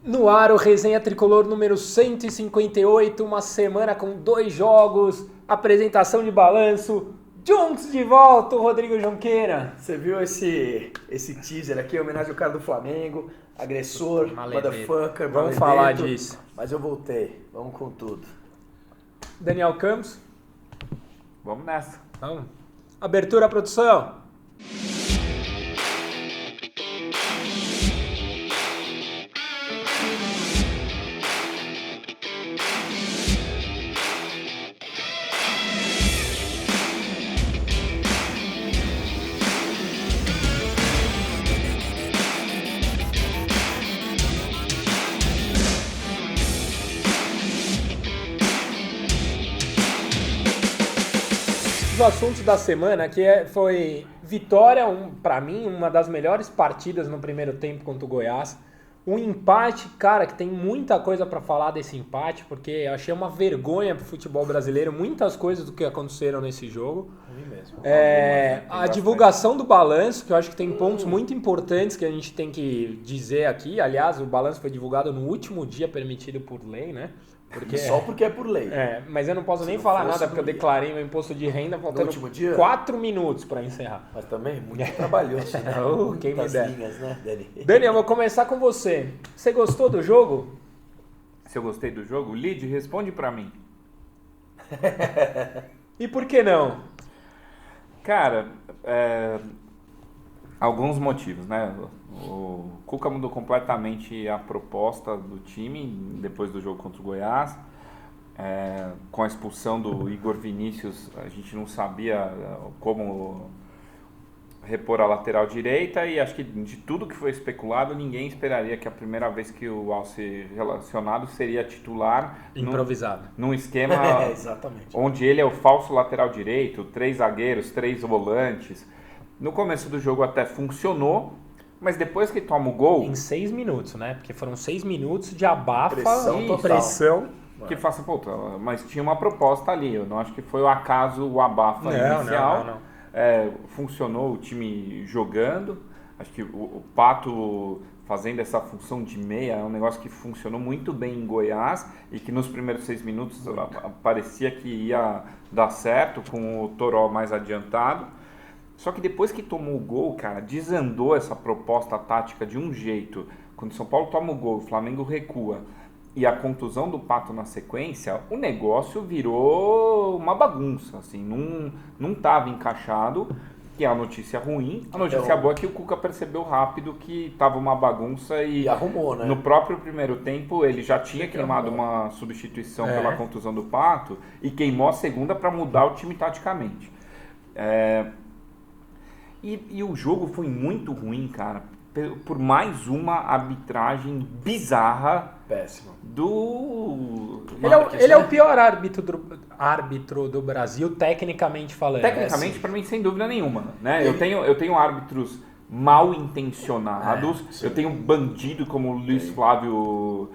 No ar, o Resenha Tricolor número 158, uma semana com 2 jogos, apresentação de balanço, Junks de volta, o Rodrigo Jonqueira. Você viu esse teaser aqui, em homenagem ao cara do Flamengo, agressor, motherfucker, Vamos falar disso. Mas eu voltei, vamos com tudo. Daniel Campos. Vamos nessa. Vamos. Abertura, produção. Os assuntos da semana, foi vitória, para mim, uma das melhores partidas no primeiro tempo contra o Goiás. Um empate, cara, que tem muita coisa para falar desse empate, porque eu achei uma vergonha pro futebol brasileiro, muitas coisas do que aconteceram nesse jogo. A divulgação do balanço, que eu acho que tem pontos muito importantes que a gente tem que dizer aqui. Aliás, o balanço foi divulgado no último dia permitido por lei, né? Só porque é por lei. Mas eu não posso nem falar nada, porque eu declarei meu imposto de renda faltando 4 minutos para encerrar. Mas também muito trabalhoso, né? Quem me der. Linhas, né, Dani? Dani, eu vou começar com você. Você gostou do jogo? Se eu gostei do jogo, Lid, responde pra mim. E por que não? Cara, alguns motivos, né? O Cuca mudou completamente a proposta do time depois do jogo contra o Goiás. Com a expulsão do Igor Vinícius, a gente não sabia como repor a lateral direita, e acho que de tudo que foi especulado, ninguém esperaria que a primeira vez que o Alce relacionado seria titular improvisado num esquema exatamente. Onde ele é o falso lateral direito, 3 zagueiros, 3 volantes. No começo do jogo até funcionou, mas depois que toma o gol... Em 6 minutos, né? Porque foram 6 minutos de abafa, pressão. Que faça, puta, mas tinha uma proposta ali. Eu não acho que foi o acaso, o abafa inicial. Não. Funcionou o time jogando. Acho que o Pato fazendo essa função de meia é um negócio que funcionou muito bem em Goiás e que nos primeiros 6 minutos parecia que ia dar certo com o Toró mais adiantado. Só que depois que tomou o gol, cara, desandou essa proposta tática de um jeito. Quando o São Paulo toma o gol, o Flamengo recua e a contusão do Pato na sequência, o negócio virou uma bagunça, assim, não estava encaixado, que é a notícia ruim. A notícia boa é que o Cuca percebeu rápido que estava uma bagunça e arrumou, né? No próprio primeiro tempo ele já tinha queimado uma substituição pela contusão do Pato e queimou a segunda para mudar o time taticamente. E o jogo foi muito ruim, cara, por mais uma arbitragem bizarra. Péssimo. Ele é o pior árbitro do Brasil, tecnicamente falando. Tecnicamente, para mim, sem dúvida nenhuma, né? Eu tenho árbitros mal intencionados, eu tenho bandido como o Luiz Flávio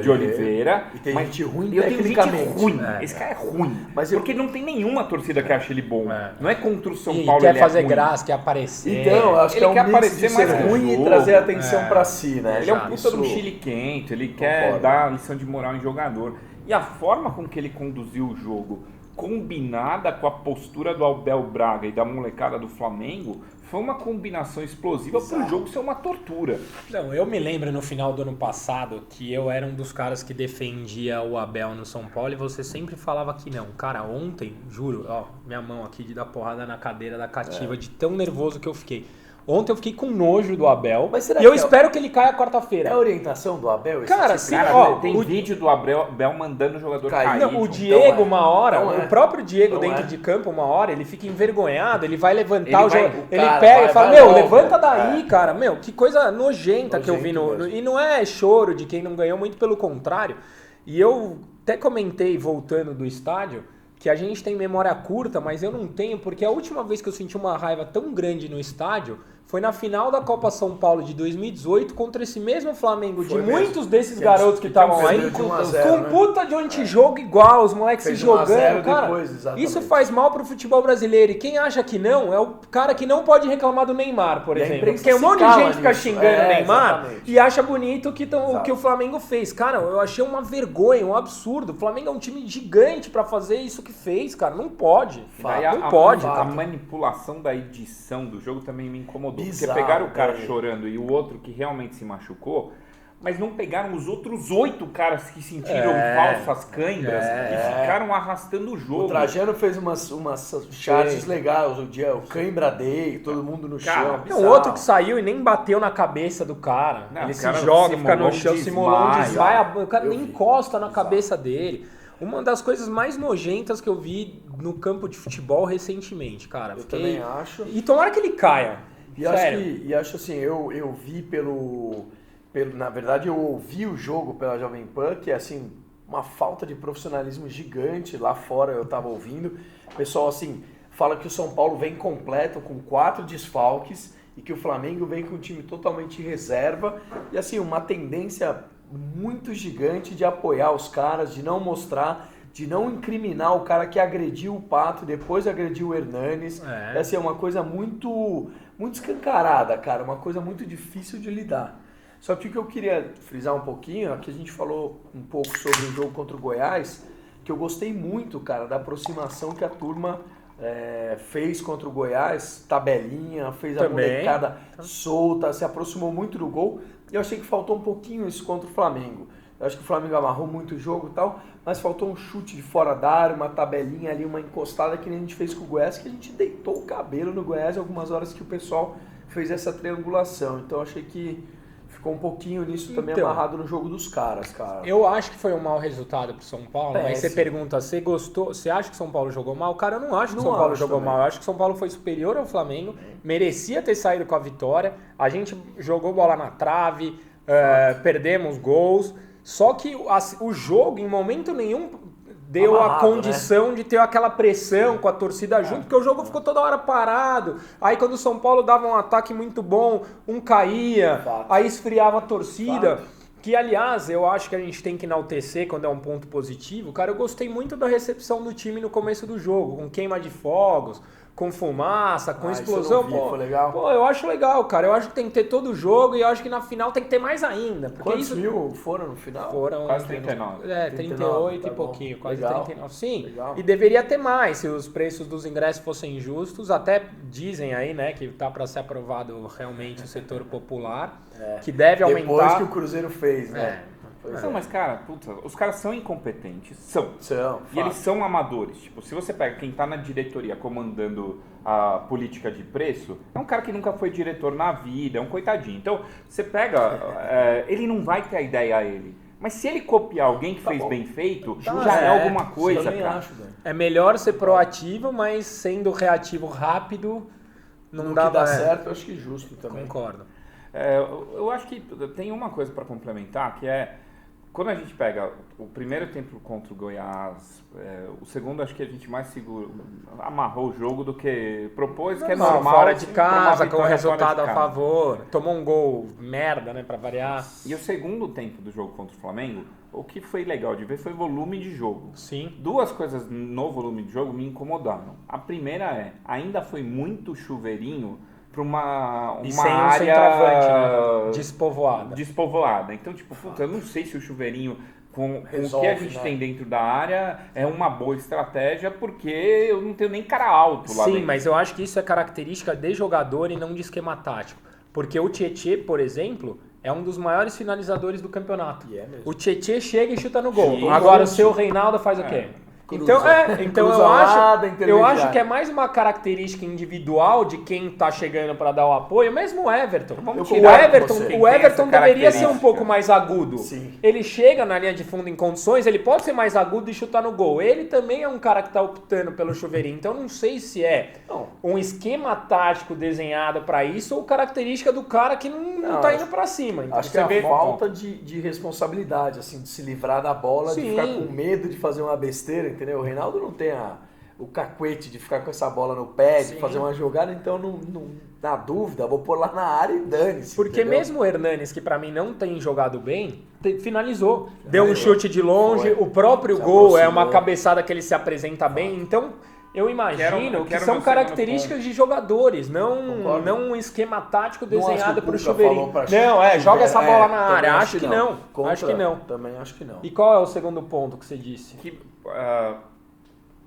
de Oliveira. E tem gente ruim eu tenho gente ruim. Esse cara é ruim. Porque não tem nenhuma torcida que acha ele bom. Não é contra o São Paulo. Quer fazer graça, quer aparecer. Então, acho que ele quer um aparecer de mais ser ruim e trazer atenção pra si, né? Ele é um puta do chiliquento, ele quer dar lição de moral em jogador. E a forma com que ele conduziu o jogo, combinada com a postura do Abel Braga e da molecada do Flamengo, foi uma combinação explosiva para o jogo ser uma tortura. Não, eu me lembro no final do ano passado que eu era um dos caras que defendia o Abel no São Paulo e você sempre falava que não. Cara, ontem, juro, minha mão aqui de dar porrada na cadeira da cativa de tão nervoso que eu fiquei. Ontem eu fiquei com nojo do Abel e eu espero que ele caia quarta-feira. É a orientação do Abel? Cara, sim, tem vídeo do Abel mandando o jogador cair. Não, o Diego, uma hora, o próprio Diego dentro de campo, uma hora, ele fica envergonhado, ele vai levantar o jogador, ele pega e fala, levanta daí, cara, que coisa nojenta que eu vi e não é choro de quem não ganhou, muito pelo contrário. E eu até comentei, voltando do estádio, que a gente tem memória curta, mas eu não tenho, porque a última vez que eu senti uma raiva tão grande no estádio foi na final da Copa São Paulo de 2018 contra esse mesmo Flamengo, Foi de mesmo. muitos desses garotos que estavam aí, perdeu de 1 a 0, com né? puta de antijogo igual, os moleques se Fez 1 a 0 jogando, cara. depois, exatamente. Isso faz mal pro futebol brasileiro. E quem acha que não, é o cara que não pode reclamar do Neymar, por E a exemplo. imprensa Porque um se monte de cala gente fica nisso. xingando o Neymar Exatamente. e acha bonito Exato. o que o Flamengo fez. Cara, eu achei uma vergonha, um absurdo. O Flamengo é um time gigante pra fazer isso que fez, cara. Não pode. E daí Não pode. a fato. manipulação da edição do jogo também me incomodou. Bizarro, porque pegaram o cara velho. chorando e o outro que realmente se machucou, mas não pegaram os outros 8 caras que sentiram falsas câimbras e ficaram arrastando o jogo. O Trajano fez umas charges legais, o Cãibra Day, todo mundo no Cara, chão. Tem um bizarro. outro que saiu e nem bateu na cabeça do cara. Não, Ele o se cara joga, fica simulou no um chão, simulou um desmaio. desmaio, o cara Eu nem vi. encosta na Exato. cabeça dele. Uma das coisas mais nojentas que eu vi no campo de futebol recentemente, cara. Eu também acho. E tomara que ele caia. Sério. Acho assim, eu vi na verdade eu ouvi o jogo pela Jovem Pan, que é assim, uma falta de profissionalismo gigante. Lá fora eu tava ouvindo, o pessoal assim, fala que o São Paulo vem completo com 4 desfalques e que o Flamengo vem com um time totalmente reserva e assim, uma tendência muito gigante de apoiar os caras, de não mostrar, de não incriminar o cara que agrediu o Pato, depois agrediu o Hernanes. É. Assim, é uma coisa muito escancarada, cara, uma coisa muito difícil de lidar. Só que o que eu queria frisar um pouquinho, aqui a gente falou um pouco sobre o jogo contra o Goiás, que eu gostei muito, cara, da aproximação que a turma fez contra o Goiás, tabelinha, fez a Também. molecada solta, se aproximou muito do gol. E eu achei que faltou um pouquinho isso contra o Flamengo. Eu acho que o Flamengo amarrou muito o jogo e tal, mas faltou um chute de fora da área, uma tabelinha ali, uma encostada que nem a gente fez com o Goiás, que a gente deitou o cabelo no Goiás algumas horas que o pessoal fez essa triangulação. Então eu achei que ficou um pouquinho nisso também amarrado no jogo dos caras, cara. Eu acho que foi um mau resultado pro São Paulo, mas você Péssimo. pergunta, você gostou, você acha que São Paulo jogou mal? Cara, eu não acho que Não São Paulo acho jogou também. mal. Eu acho que São Paulo foi superior ao Flamengo, merecia ter saído com a vitória. A gente jogou bola na trave, perdemos gols. Só que o jogo, em momento nenhum, deu a Amarrado, condição de ter aquela pressão com a torcida junto, porque o jogo ficou toda hora parado. Aí quando o São Paulo dava um ataque muito bom, um caía, Fato. aí esfriava a torcida. Fato. Que, aliás, eu acho que a gente tem que enaltecer quando é um ponto positivo. Cara, eu gostei muito da recepção do time no começo do jogo, com queima de fogos, com fumaça, com Isso eu explosão. não vi, foi legal? Pô, eu acho legal, cara. Eu acho que tem que ter todo o jogo e eu acho que na final tem que ter mais ainda. Porque Quantos isso mil foram no final? foram Quase 39. 38 tá e bom. pouquinho, quase Legal. 39. Sim, Legal. e deveria ter mais se os preços dos ingressos fossem justos. Até dizem aí, né, que tá para ser aprovado realmente o setor popular, que deve Depois aumentar. que o Cruzeiro fez, né? Pois Não, mas cara, puta, os caras são incompetentes, são. São, E eles são amadores. Tipo, se você pega quem tá na diretoria comandando a política de preço, é um cara que nunca foi diretor na vida, é um coitadinho. Então, você pega, ele não vai ter a ideia a ele. Mas se ele copiar alguém que fez bom. bem feito, Tá, já é é. alguma coisa, eu também cara. acho, velho. É melhor ser proativo, mas sendo reativo rápido, não No dá que dá pra- certo, eu acho que justo também. Concordo. Eu acho que tem uma coisa para complementar, que é quando a gente pega o primeiro tempo contra o Goiás, o segundo acho que a gente mais amarrou o jogo do que propôs, que é Normal, normal. fora de pra uma casa, com o vitória fora resultado de a casa. favor. Tomou um gol merda, né, pra variar. E o segundo tempo do jogo contra o Flamengo, o que foi legal de ver foi o volume de jogo. Sim. Duas coisas no volume de jogo me incomodaram. A primeira ainda foi muito chuveirinho para uma E sem um área centroavante, né? Despovoada. despovoada. Então, tipo, puta, eu não sei se o chuveirinho com o que a Resolve, gente né? tem dentro da área é uma boa estratégia, porque eu não tenho nem cara alto lá Sim, dentro. mas eu acho que isso é característica de jogador e não de esquema tático. Porque o Tietê, por exemplo, é um dos maiores finalizadores do campeonato. E é mesmo. O Tietê chega e chuta no gol. Sim. Agora o seu Reinaldo faz o quê? Cruza. Então Cruza eu lá da acho intermediária. que é mais uma característica individual de quem tá chegando para dar o apoio, mesmo o Everton. Vamos O tirar Everton, você. o Everton Tem essa deveria ser um característica. pouco mais agudo. Sim. Ele chega na linha de fundo em condições, ele pode ser mais agudo e chutar no gol. Ele também é um cara que tá optando pelo chuveirinho. Então não sei se é Não. um esquema tático desenhado para isso ou característica do cara que não tá indo para cima. Então, Acho que você é a vê- falta de responsabilidade, assim, de se livrar da bola, Sim. de ficar com medo de fazer uma besteira, entendeu? O Reinaldo não tem o cacuete de ficar com essa bola no pé, Sim. de fazer uma jogada, então na dúvida, vou pôr lá na área e dane-se. Porque entendeu? mesmo o Hernanes, que pra mim não tem jogado bem, finalizou. Deu um chute de longe, Foi. o próprio Se gol é aproximou. uma cabeçada que ele se apresenta bem. Então, eu imagino que quero são meu características de jogadores, Concordo. não um esquema tático Não acho desenhado que o pro Cuca chuveirinho. falou pra Não, joga essa bola na também área. Acho que não. Contra, Acho que não. Também acho que não. E qual é o segundo ponto que você disse? Que,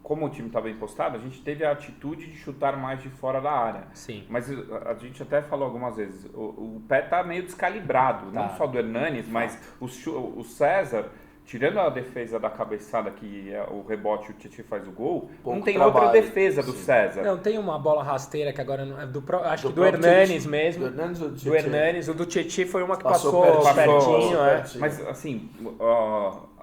como o time está bem postado, a gente teve a atitude de chutar mais de fora da área. Sim. Mas a gente até falou algumas vezes, o pé está meio descalibrado, não só do Hernanes, mas o César, tirando a defesa da cabeçada, que é o rebote e o Tietchan faz o gol, Pouco não tem trabalho. outra defesa do César. Não, tem uma bola rasteira que agora não é acho que do próprio Hernanes Tietchan. mesmo. Do Hernanes ou do Do Tietchan? Hernanes, o do Tietchan foi uma que Passou passou pertinho, pertinho, passou pertinho. Mas assim,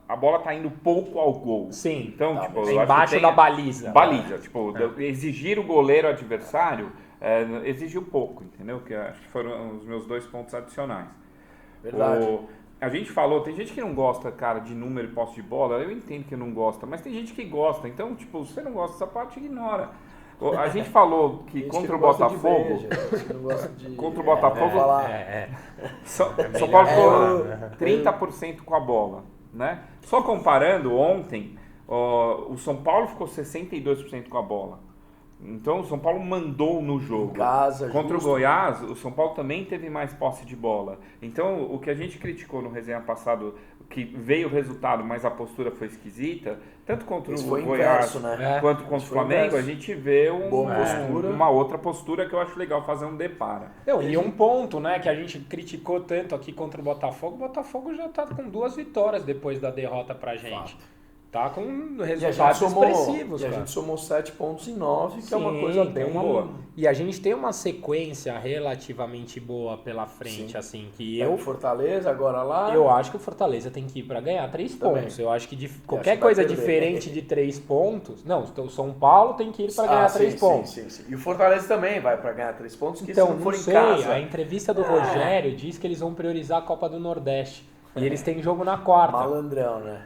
a bola tá indo pouco ao gol. Sim. Então, Tá, tipo, mas eu acho que embaixo tem da baliza. Baliza, tipo, exigir o goleiro adversário exigiu pouco, entendeu? Que acho que foram os meus 2 pontos adicionais. Verdade. A gente falou, tem gente que não gosta, cara, de número e posse de bola, eu entendo que não gosta, mas tem gente que gosta, então, tipo, se você não gosta dessa parte, ignora. A gente falou que Gente contra que o não gosta de Botafogo, beijo, gente que não gosta de- Contra o Botafogo, vou falar. São melhor Paulo falar. ficou 30% com a bola, né? Só comparando, ontem, o São Paulo ficou 62% com a bola. Então o São Paulo mandou no jogo. Em casa, Contra justo. o Goiás, o São Paulo também teve mais posse de bola. Então o que a gente criticou no resenha passado, que veio o resultado, mas a postura foi esquisita, tanto contra Isso o foi Goiás inverso, né? quanto contra o Isso foi Flamengo, inverso. a gente vê Boa postura. uma outra postura que eu acho legal fazer um depara. Não, e um ponto, né, que a gente criticou tanto aqui contra o Botafogo já tá com 2 vitórias depois da derrota pra gente. Tá com E a resultados gente somou, expressivos, e a cara. gente somou 7 pontos em 9, que é uma Sim, coisa tem bem uma- boa. E a gente tem uma sequência relativamente boa pela frente, Sim. assim, que Eu, Fortaleza, agora lá. eu acho que o Fortaleza tem que ir pra ganhar 3 Também. pontos. Eu acho que que qualquer vai coisa perder. diferente de 3 pontos... Não, então o São Paulo tem que ir pra ganhar 3 pontos. Sim. E o Fortaleza também vai pra ganhar 3 pontos, que Então, se não for não em sei, casa. a entrevista do Rogério diz que eles vão priorizar a Copa do Nordeste. E eles têm jogo na quarta. Malandrão, né?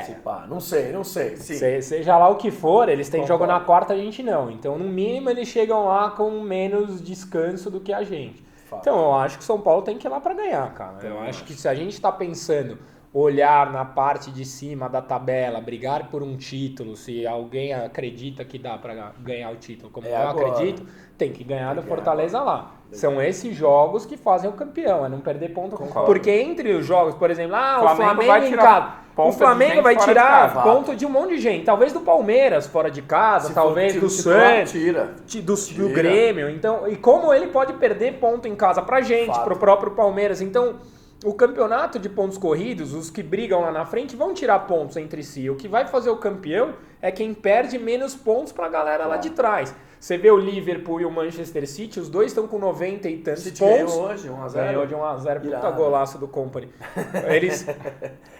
Se pá. Não sei. Sim. Seja lá o que for, eles têm jogo Concordo. na quarta, a gente não. Então, no mínimo, eles chegam lá com menos descanso do que a gente. Fato. Então, eu acho que o São Paulo tem que ir lá pra ganhar, cara. Eu acho que se a gente tá pensando olhar na parte de cima da tabela, brigar por um título, se alguém acredita que dá pra ganhar o título, como É eu agora. acredito, tem que ganhar do que ganhar Fortaleza lá. São esses jogos que fazem o campeão, é não perder ponto. Concordo. Porque entre os jogos, por exemplo, o Flamengo Flamengo vai em tirar casa. ponto O de Flamengo gente vai fora de tirar casa. ponto de um monte de gente. Talvez do Palmeiras fora de casa, Se talvez for do titular, Santos, tira. do Tira. Grêmio. Então, e como ele pode perder ponto em casa pra gente, Fato. pro próprio Palmeiras. Então, o campeonato de pontos corridos, os que brigam lá na frente, vão tirar pontos entre si. O que vai fazer o campeão é quem perde menos pontos pra galera lá de trás. Você vê o Liverpool e o Manchester City, os dois estão com 90 e tantos City pontos. ganhou hoje, 1 a 0. Ganhou de 1-0, puta Irado. golaço do Company.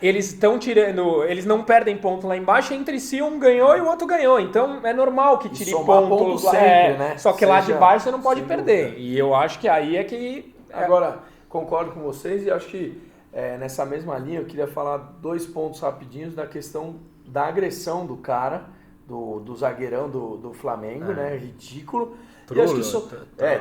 Eles estão tirando, eles não perdem ponto lá embaixo, entre si um ganhou e o outro ganhou. Então é normal que tire somar pontos ponto lá. sempre, né? Só que lá de Seja- baixo você não pode sem perder. dúvida. E eu acho que aí é que... Agora, concordo com vocês e acho que nessa mesma linha eu queria falar 2 pontos rapidinhos da questão da agressão do cara, do zagueirão do Flamengo, né? Ridículo. E acho que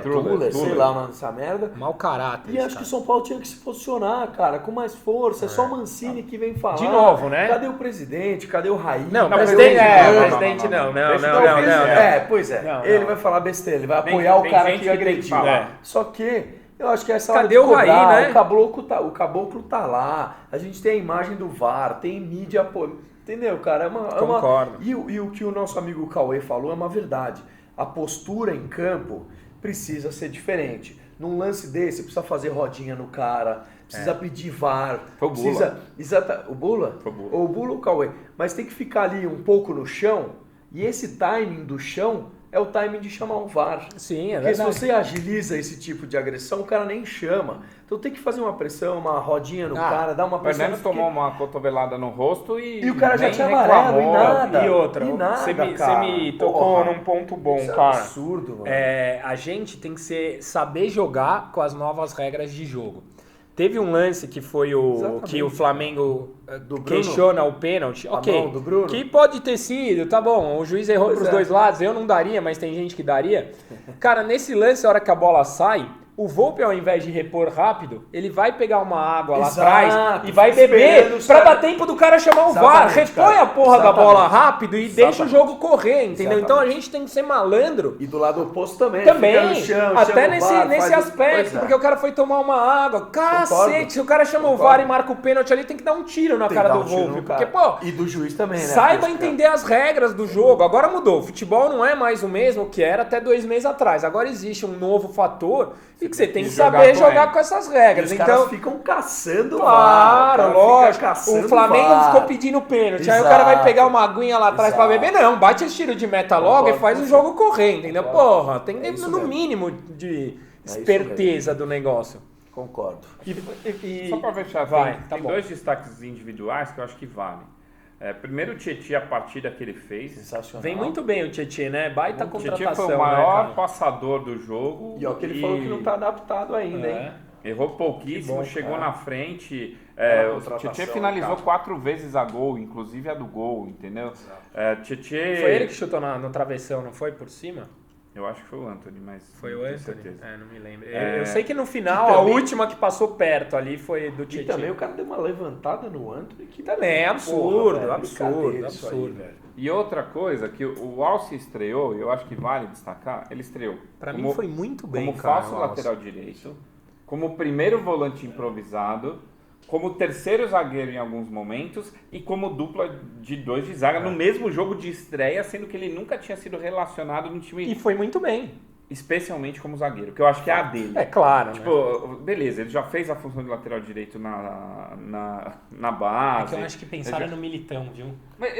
Tuller, sei lá o nome dessa merda. Mau caráter. E esse acho que o cara. São Paulo tinha que se posicionar, cara, com mais força. É só o Mancini que vem falar. De novo, né? Cadê o presidente? Cadê o Raí? Não, Cadê presidente, o presidente não. Deixa Não. eu dar o Pois é. Não, Ele não. vai falar besteira, ele vai Tem- apoiar o tem cara gente que que tem que agrediu. falar. Só que eu acho que essa hora Cadê de o Raí, cobrar, né? o caboclo tá lá, a gente tem a imagem do VAR, tem mídia, entendeu, cara? Concordo. E o que o nosso amigo Cauê falou é uma verdade. A postura em campo precisa ser diferente. Num lance desse, precisa fazer rodinha no cara, precisa pedir VAR. Foi o Bula. O Bula? Foi o Bula. Ou o Bula ou o Cauê. Mas tem que ficar ali um pouco no chão, e esse timing do chão é o timing de chamar um VAR. Sim, é Porque se verdade. você agiliza esse tipo de agressão, o cara nem chama. Então tem que fazer uma pressão, uma rodinha no cara, dar uma O pressão. Fernando tomou uma cotovelada no rosto E o cara já nem tinha amarelo, reclamou. e nada. E outra, E nada, você me cara. tocou Porra. num ponto bom, Isso é cara. absurdo, mano. A gente tem que saber jogar com as novas regras de jogo. Teve um lance que foi que o Flamengo questiona o pênalti. Ok, mão do Bruno. que pode ter sido, tá bom, o juiz errou pros dois lados, eu não daria, mas tem gente que daria. Cara, nesse lance, a hora que a bola sai, o Volpe, ao invés de repor rápido, ele vai pegar uma água lá atrás e vai beber pra dar tempo do cara chamar o VAR. Repõe a porra da bola rápido e deixa o jogo correr, entendeu? Então a gente tem que ser malandro. E do lado oposto também. Também, Fica no chão, até chama o VAR, nesse aspecto, porque o cara foi tomar uma água. Cacete, se o cara chama o VAR e marca o pênalti ali, tem que dar um tiro na cara do Volpe. Porque, pô, e do juiz também, né? Saiba entender as regras do jogo. Agora mudou. O futebol não é mais o mesmo que era até 2 meses atrás. Agora existe um novo fator e que você tem que saber jogar com essas regras. Os então caras ficam caçando claro, lógico. O Flamengo ficou pedindo pênalti. Exato. Aí o cara vai pegar uma aguinha lá atrás pra beber. Não, bate esse tiro de meta logo e faz o jogo correr, entendeu? Porra, tem no mínimo de esperteza do negócio. Concordo. Só pra fechar, tem 2 destaques individuais que eu acho que valem. Primeiro o Tietchan, a partida que ele fez. Sensacional. Vem muito bem o Tietchan, né? Baita contratação. O Tietchan foi o maior passador do jogo. E ó, que ele falou que não tá adaptado ainda, hein? Errou pouquíssimo, chegou na frente. O Tietchan finalizou 4 vezes a gol, inclusive a do gol, entendeu? Tietchan... Foi ele que chutou no travessão, não foi? Por cima? Eu acho que foi o Anthony, mas foi o Anthony? Certeza. Não me lembro. Eu sei que no final, a última que passou perto ali foi do Tietchan. E também o cara deu uma levantada no Anthony que também é absurdo, absurdo. E outra coisa, que o Alce estreou, e eu acho que vale destacar, ele estreou. Pra mim foi muito bem, como falso lateral direito, como primeiro volante improvisado, como terceiro zagueiro em alguns momentos e como dupla de 2 de zaga no mesmo jogo de estreia, sendo que ele nunca tinha sido relacionado no time. E foi muito bem. Especialmente como zagueiro, que eu acho que é a dele. É claro, tipo, beleza, ele já fez a função de lateral direito na base. É que eu acho que pensaram no Militão, viu? Mas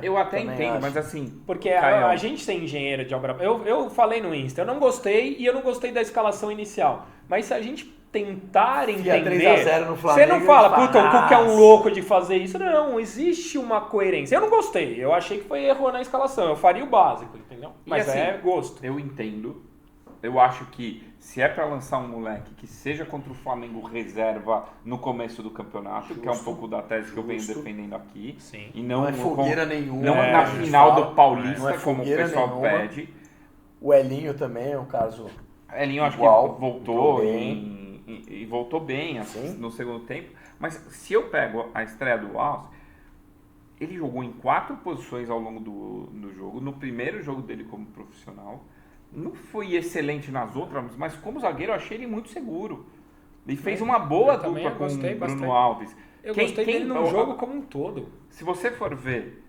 eu até entendo, mas assim... Porque a gente tem engenheiro de obra... Eu falei no Insta, eu não gostei e eu não gostei da escalação inicial. Mas se a gente tentar entender... 3-0 no Flamengo, você não fala, puta, o Cuca é um louco de fazer isso. Não, existe uma coerência. Eu não gostei, eu achei que foi erro na escalação. Eu faria o básico, entendeu? Mas assim, é gosto. Eu entendo. Eu acho que se é pra lançar um moleque que seja contra o Flamengo reserva no começo do campeonato, que é um pouco da tese que eu venho defendendo aqui. Sim. E não é fogueira nenhuma. Não na final do Paulista, como o pessoal pede. O Elinho também é um caso... Elinho acho que voltou e voltou bem assim, no segundo tempo. Mas se eu pego a estreia do Alce, ele jogou em 4 posições ao longo do jogo. No primeiro jogo dele como profissional. Não foi excelente nas outras, mas como zagueiro eu achei ele muito seguro. Ele fez uma boa dupla com o Bruno Alves. Eu gostei dele no jogo como um todo. Se você for ver,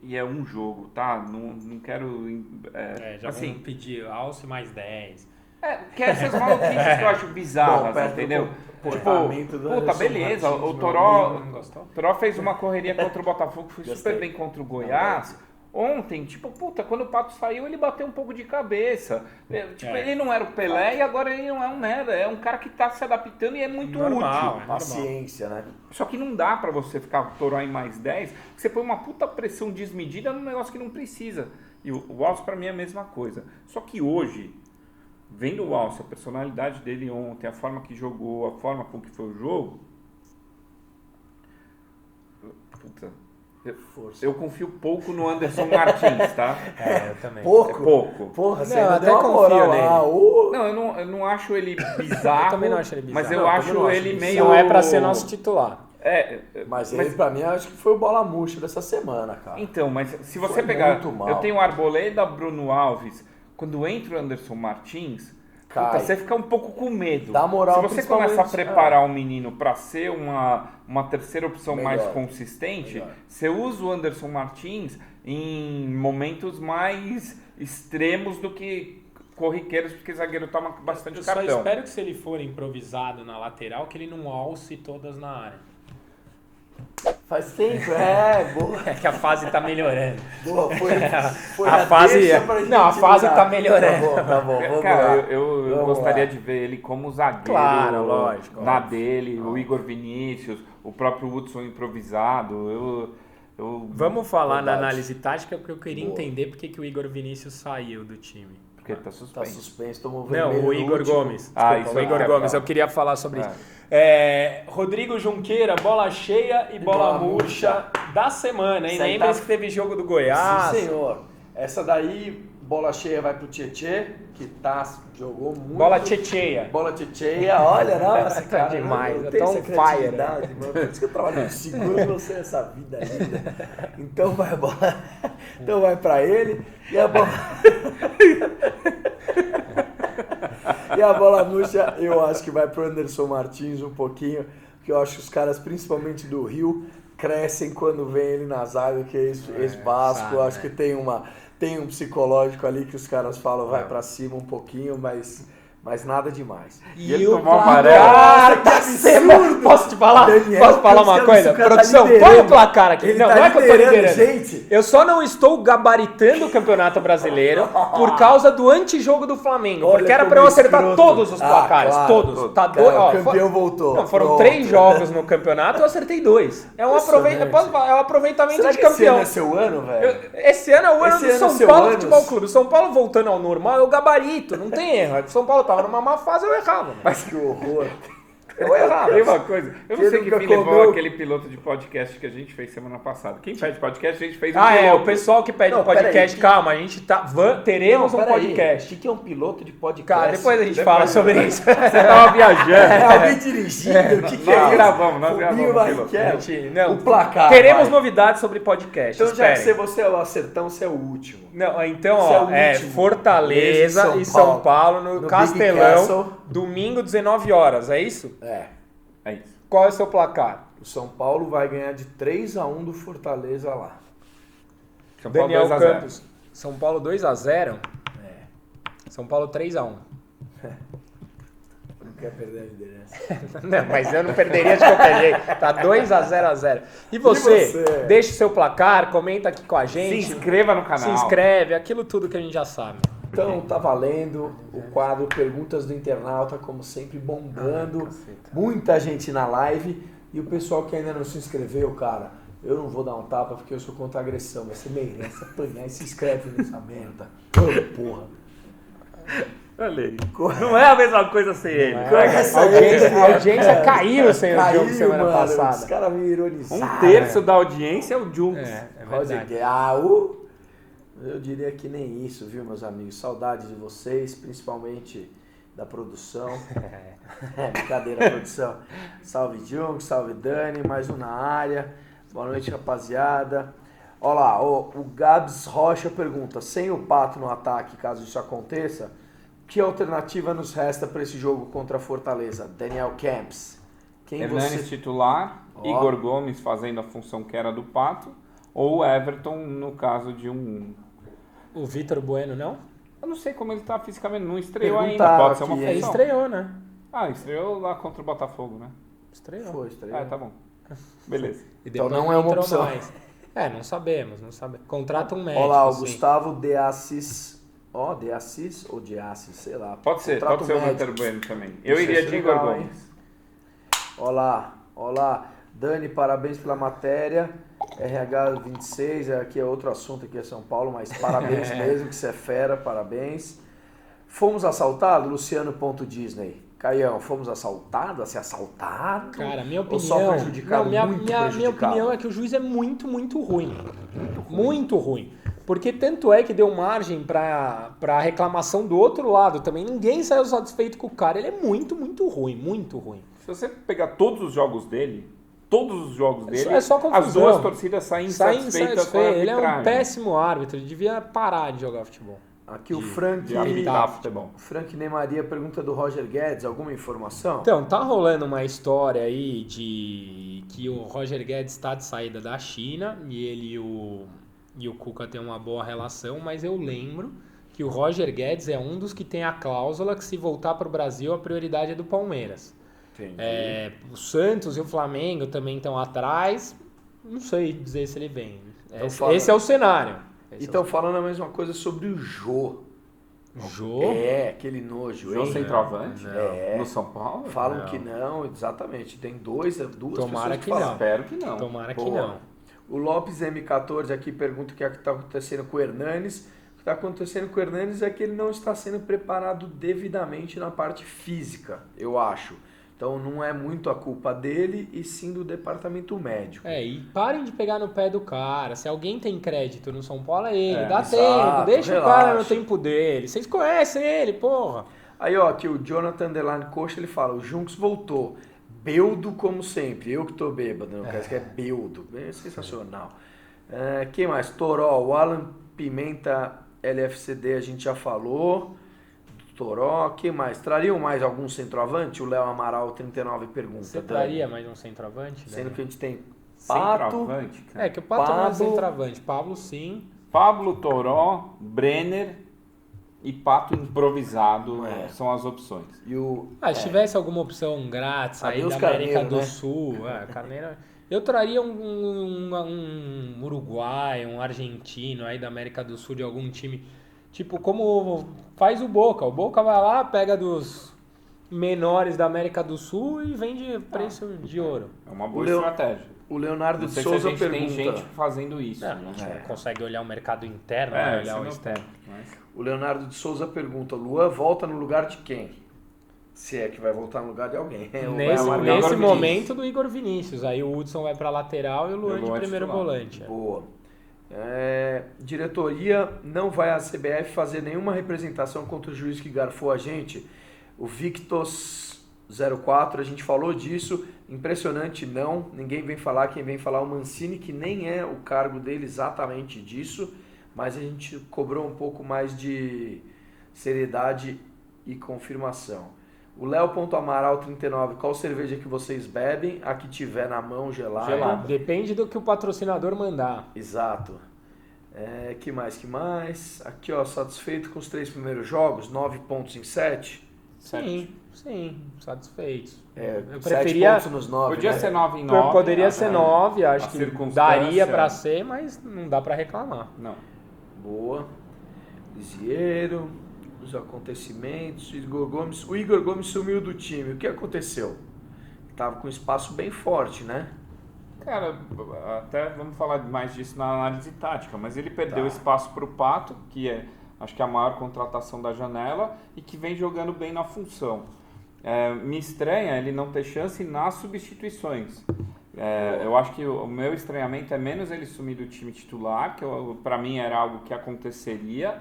e é um jogo, tá? Não quero... já assim, vamos pedir Alce mais 10. Que essas maluquices que eu acho bizarras, entendeu? Puta, beleza, o Toró fez uma correria contra o Botafogo, foi super bem contra o Goiás. Ontem, quando o Pato saiu, ele bateu um pouco de cabeça. Ele não era o Pelé e agora ele não é um merda. É um cara que tá se adaptando e é muito útil. Paciência, né? Só que não dá pra você ficar Toró em mais 10, você põe uma puta pressão desmedida num negócio que não precisa. E o Alce pra mim é a mesma coisa. Só que hoje... Vendo o Alce, a personalidade dele ontem, a forma que jogou, a forma com que foi o jogo... Puta... Eu confio pouco no Anderson Martins, tá? Eu também. Pouco? Porra, você não, até confio nele. Não, eu não acho ele bizarro. Eu também não acho ele bizarro. Mas eu acho ele meio... Não é pra ser nosso titular. Mas ele, pra mim, acho que foi o bola murcha dessa semana, cara. Então, mas se você pegar... Eu tenho o Arboleda, Bruno Alves... Quando entra o Anderson Martins, você fica um pouco com medo. Dá moral. Se você começa a preparar um menino para ser uma terceira opção mais consistente, você usa o Anderson Martins em momentos mais extremos do que corriqueiros, porque zagueiro toma bastante cartão. Eu só espero que se ele for improvisado na lateral, que ele não alce todas na área. Faz tempo, boa. É que a fase tá melhorando. Boa, foi a fase. Não, a fase tá melhorando. Tá bom. Cara, eu gostaria de ver ele como zagueiro. Claro, lógico. Na dele, o Igor Vinícius, o próprio Hudson improvisado. Vamos falar na análise tática, porque eu queria entender porque que o Igor Vinícius saiu do time. Porque ele tá suspenso. Tá suspenso, tomou vermelho. Não, o no Igor último. Gomes. Ah, Desculpa, isso o eu Igor quero Gomes, falar. eu queria falar sobre isso. Rodrigo Junqueira, bola cheia e bola murcha da semana, hein? Isso aí Lembre-se tá- que teve jogo do Goiás. Sim, senhor. Essa daí, bola cheia vai pro Tietê, que jogou muito. Bola tchecheia. Bola cheia, olha, nossa, Tá cara. demais, eu eu tenho tô essa on fire. criatividade, mano. Por isso que eu trabalho no seguro, você essa vida linda. Então vai a bola. Então vai pra ele. E a bola. E a bola murcha, eu acho que vai pro Anderson Martins um pouquinho, porque eu acho que os caras, principalmente do Rio, crescem quando vem ele na zaga, que é ex-Vasco. Eu acho que tem um psicológico ali que os caras falam, vai pra cima um pouquinho, mas nada demais. E ele tomou amarelo. placar que da absurdo! semana. Posso te falar? Daniel, Posso falar uma cara, coisa? esse cara Produção, tá põe liderando. o placar aqui. Ele Não, tá não é que eu tô liderando, liderando. gente. Eu só não estou gabaritando o Campeonato Brasileiro por causa do antijogo do Flamengo. Olha porque era como pra eu acertar escroto. todos os placares. Claro, todos. Tá Cara, dois, o ó, campeão voltou. Não, foram Pronto. 3 jogos no campeonato, eu acertei 2. É um aproveitamento Será de que esse campeão. ano é seu ano, velho? Esse ano é o ano Esse do ano é São seu Paulo anos. Futebol Clube. O São Paulo voltando ao normal é o gabarito, não tem erro. É que o São Paulo tava numa má fase, eu errava. Mas que horror. Eu errava. Tem uma coisa, eu não Quem sei quem nunca me levou comeu? aquele piloto de podcast que a gente fez semana passada. Quem pede podcast, a gente fez Ah, piloto. o pessoal que pede Não, podcast, peraí. calma, a gente teremos um podcast. O que é um piloto de podcast? Cara, depois a gente fala sobre isso. Você tava viajando. É alguém dirigindo? O que é Nós isso? gravamos, nós Rubinho gravamos, Barrichello. Não, O placar. teremos vai. novidades sobre podcast. Então, já que esperem. você é o acertão, você é o último. Não, então, Esse é ó, o é último. Fortaleza Esse e São Paulo no Big Castelão, Castle. domingo 19 horas, é isso? É. É isso. Qual é o seu placar? O São Paulo vai ganhar de 3-1 do Fortaleza lá. São Paulo Daniel 2 a 0. Campos. São Paulo 2-0. É. São Paulo 3-1. Não quer perder a liderança. Não, mas eu não perderia de qualquer jeito. Tá 2-0. E você? Deixa o seu placar, comenta aqui com a Se gente. inscreva no canal. Se inscreve, aquilo tudo que a gente já sabe. Então tá valendo o quadro Perguntas do Internauta, como sempre, bombando. Muita gente na live. E o pessoal que ainda não se inscreveu, cara, eu não vou dar um tapa porque eu sou contra a agressão. Você merece apanhar e se inscreve nessa merda. Ô, porra. Olha aí. Não é a mesma coisa sem ele. A audiência caiu sem o jogo semana Os passada. caras me ironizaram. Um terço da audiência é o Junks. É Roger verdade. Guiau. Eu diria que nem isso, viu, meus amigos? Saudades de vocês, principalmente da produção. Brincadeira, produção. Salve Jung, salve Dani, mais um na área. Boa noite, rapaziada. Olha lá, o Gabs Rocha pergunta: sem o Pato no ataque, caso isso aconteça, que alternativa nos resta para esse jogo contra a Fortaleza? Daniel Camps. Quem Hernanes você... titular, Ó. Igor Gomes fazendo a função que era do Pato, ou Everton no caso de um... O Vitor Bueno, não? Eu não sei como ele tá fisicamente, não estreou ainda, Perguntaram pode ser uma aqui, função. Ele estreou, né? Ah, estreou lá contra o Botafogo, né? Estreou. Foi, estreou. Ah, tá bom. Beleza. E Então depois não é uma entrou opção. mais. Não sabemos. Contrata um médico. Olha lá, o assim. Gustavo De Assis. Ó, De Assis ou De Assis, sei lá. Pode ser Contrata o médico. Vitor Bueno também. Eu Isso iria é de Igor legal, hein? Gomes. Olá. Dani, parabéns pela matéria. RH 26, aqui é outro assunto, aqui é São Paulo, mas parabéns mesmo, que você é fera, parabéns. Fomos assaltados? Luciano.Disney. Caião, fomos assaltados? Assim, assaltado? Cara, minha opinião. Ou só prejudicado? Não, minha prejudicado? opinião é que o juiz é muito, muito ruim. Muito ruim. Porque tanto é que deu margem pra reclamação do outro lado também. Ninguém saiu satisfeito com o cara. Ele é muito, muito ruim. Muito ruim. Se você pegar todos os jogos dele, É só confusão. as duas torcidas saem insatisfeitas com a Ele é um arbitragem. péssimo árbitro. Ele devia parar de jogar futebol. Aqui o Frank... De arbitrar futebol. Frank Neymaria pergunta do Roger Guedes, alguma informação? Então, tá rolando uma história aí de que o Roger Guedes está de saída da China e ele e o Cuca têm uma boa relação, mas eu lembro que o Roger Guedes é um dos que tem a cláusula que se voltar para o Brasil a prioridade é do Palmeiras. Entendi. O Santos e o Flamengo também estão atrás, não sei dizer se ele vem. Esse é o cenário. E estão falando a mesma coisa sobre o Jô. Jô? É, aquele nojo. João hein? centroavante? É. No São Paulo? Falam Não. que não, exatamente. Tem duas Tomara pessoas que falam. não. Espero que não. Tomara que Boa. não. O Lopes M14 aqui pergunta o que está acontecendo com o Hernanes. O que está está acontecendo com o Hernanes é que ele não está sendo preparado devidamente na parte física, eu acho. Então não é muito a culpa dele e sim do departamento médico. E parem de pegar no pé do cara. Se alguém tem crédito no São Paulo, é ele. Dá exato, tempo, deixa relaxa. o cara no tempo dele. Vocês conhecem ele, porra. Aí, ó, aqui o Jonathan Delane Coxa, ele fala, o Junks voltou. Beldo como sempre. Eu que tô bêbado, não quero que é Beldo. É sensacional. Quem mais? Toró, o Alan Pimenta LFCD, a gente já falou. Toró, quem mais? Trariam mais algum centroavante? O Léo Amaral 39 pergunta. Você traria mais um centroavante? Sendo que a gente tem Pato. Centroavante, cara. Que o Pato não é centroavante. Pablo, sim. Pablo, Toró, Brenner e Pato improvisado são as opções. E se tivesse alguma opção grátis aí da América do Sul, Carneiro... Eu traria um Uruguai, um argentino aí da América do Sul, de algum time, tipo como faz o Boca. O Boca vai lá, pega dos menores da América do Sul e vende preço de ouro. É uma boa estratégia. O Leonardo de Souza pergunta... tem gente fazendo isso. Não consegue olhar o mercado interno, olhar o externo. O Leonardo de Souza pergunta, Luan volta no lugar de quem? Se é que vai voltar no lugar de alguém. Nesse momento do Igor Vinícius. Aí o Hudson vai para lateral e o Luan de primeiro volante. Boa. Diretoria não vai à CBF fazer nenhuma representação contra o juiz que garfou a gente. O Victos 04, a gente falou disso. Impressionante, não. Ninguém vem falar. Quem vem falar é o Mancini, que nem é o cargo dele exatamente disso. Mas a gente cobrou um pouco mais de seriedade e confirmação. O Léo.Amaral 39, qual cerveja que vocês bebem? A que tiver na mão, gelada. Depende do que o patrocinador mandar. Exato. Que mais? Aqui, ó, satisfeito com os 3 primeiros jogos? 9 pontos em 7? Sim, satisfeitos. Eu preferia 7 pontos nos 9. Podia ser 9 em 9. Poderia ser 9, acho que daria para ser, mas não dá para reclamar. Não. Boa. Lisieiro... Os acontecimentos, o Igor Gomes sumiu do time. O que aconteceu? Tava com um espaço bem forte, né? Cara, até vamos falar mais disso na análise tática, mas ele perdeu espaço para o Pato, que é, acho que a maior contratação da janela e que vem jogando bem na função. Me estranha ele não ter chance nas substituições. Eu acho que o meu estranhamento é menos ele sumir do time titular, que para mim era algo que aconteceria.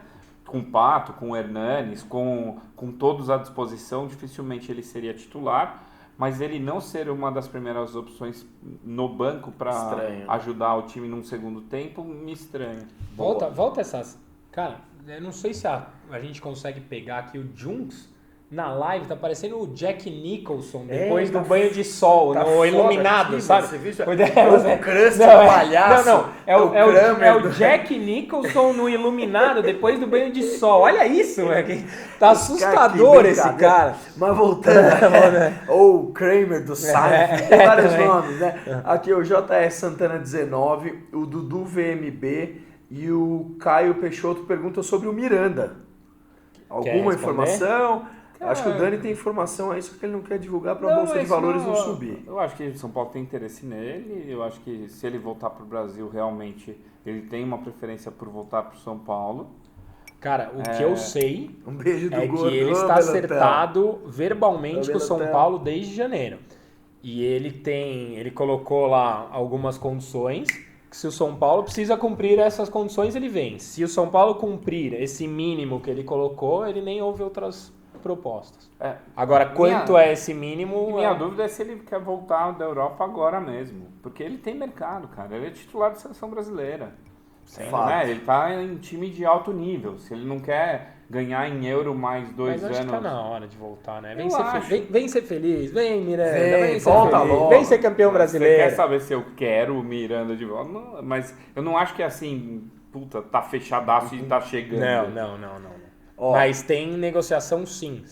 Com o Pato, com o Hernanes, com todos à disposição, dificilmente ele seria titular, mas ele não ser uma das primeiras opções no banco para ajudar o time num segundo tempo, me estranha. Volta essas... Cara, eu não sei se a gente consegue pegar aqui o Junks na live, tá parecendo o Jack Nicholson depois do banho de sol, no Iluminado, aqui, sabe? Você viu? O Crust, palhaço. Não. É o Jack Nicholson no Iluminado depois do banho de sol. Olha isso, velho. Tá assustador esse cara. Mas voltando, ou o Kramer do Seinfeld, tem vários nomes, né? Aqui o JS Santana 19, o Dudu VMB e o Caio Peixoto perguntam sobre o Miranda. Alguma informação? Acho que o Dani tem informação aí, só que ele não quer divulgar para a Bolsa de Valores não subir. Eu acho que o São Paulo tem interesse nele. Eu acho que se ele voltar para o Brasil, realmente, ele tem uma preferência por voltar para o São Paulo. Cara, o que eu sei um beijo do que ele está acertado verbalmente com o São Paulo desde janeiro. E ele colocou lá algumas condições, que se o São Paulo precisa cumprir essas condições, ele vem. Se o São Paulo cumprir esse mínimo que ele colocou, ele nem ouve outras propostas. Agora, quanto é esse mínimo... Minha dúvida é se ele quer voltar da Europa agora mesmo. Porque ele tem mercado, cara. Ele é titular da seleção brasileira. Né? Ele tá em time de alto nível. Se ele não quer ganhar em euro mais 2 anos... Mas acho que tá na hora de voltar, né? Vem ser feliz. Vem, Miranda. Vem ser volta feliz. logo. Vem ser campeão brasileiro. Você quer saber se eu quero o Miranda de volta? Não, mas eu não acho que é assim... Puta, tá fechadaço e tá chegando. Não. Mas tem negociação, sim,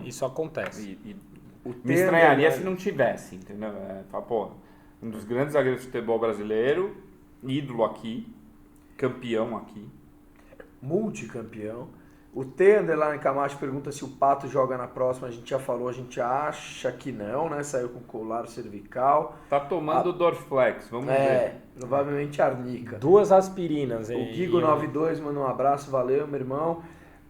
isso acontece. Me estranharia se não tivesse, entendeu? Um dos grandes zagueiros de futebol brasileiro, ídolo aqui, campeão aqui. Multicampeão. O T. Camacho pergunta se o Pato joga na próxima. A gente já falou, a gente acha que não, né? Saiu com colar cervical. Tá tomando Dorflex, vamos ver. Provavelmente arnica. 2 aspirinas. O Guigo92 manda um abraço, valeu, meu irmão.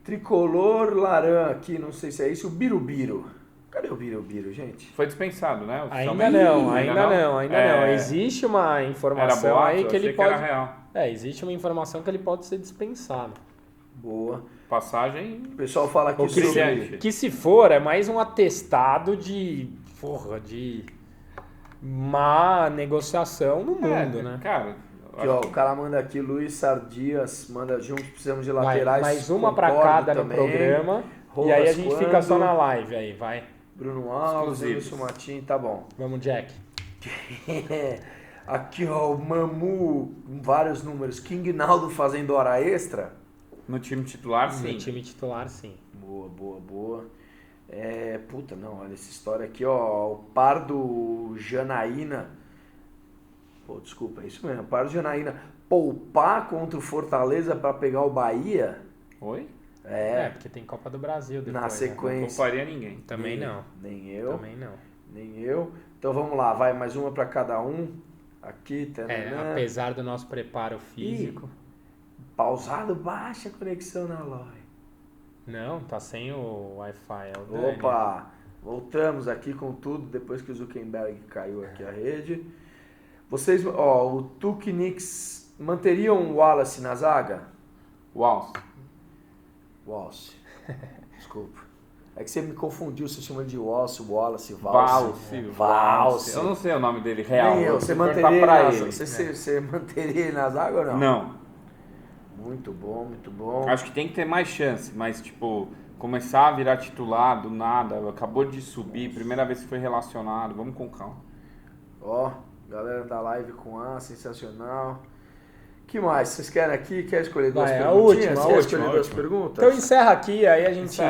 Tricolor Laran aqui, não sei se é isso. O Birubiru. Cadê o Birubiru, gente? Foi dispensado, né? Ainda não. Existe uma informação boato, aí que ele pode... era real. Existe uma informação que ele pode ser dispensado. Boa. Passagem... O pessoal fala aqui Que se for, é mais um atestado de má negociação no mundo, né? Cara... Aqui, ó, o cara manda aqui, Luiz Sardias, manda juntos, precisamos de laterais. Mais uma pra cada também, no programa. E aí a gente fica só na live aí, vai. Bruno Alves, Wilson Matinho, tá bom. Vamos, Jack. Aqui, ó, o Mamu, vários números. King Naldo fazendo hora extra. No time titular, sim. No time titular, sim. Boa. Não, olha essa história aqui, ó. O Pardo Janaína. Pô, desculpa, é isso mesmo. Pardo Janaína poupar contra o Fortaleza pra pegar o Bahia? Oi? Porque tem Copa do Brasil depois. Na sequência. Não pouparia ninguém. Também não. Nem eu. Também não. Nem eu. Então vamos lá, vai mais uma pra cada um. Aqui, apesar do nosso preparo físico. Pausado, baixa a conexão na live. Não, tá sem o Wi-Fi. Opa, voltamos aqui com tudo depois que o Zuckerberg caiu aqui a rede. Vocês, o Tuque Knicks manteriam o Wallace na zaga? Wallace. Desculpa. É que você me confundiu, você chama de Wallace, Valse. Eu não sei o nome dele real. Nem eu, você manteria ele. Você manteria ele na zaga ou não? Não. Muito bom. Acho que tem que ter mais chance, mas começar a virar titular do nada, acabou de subir, primeira vez que foi relacionado, vamos com calma. Galera da live com A, sensacional. Que mais? Vocês querem aqui? Quer escolher duas perguntas? Quer escolher duas perguntas? Então encerra aqui, aí a gente...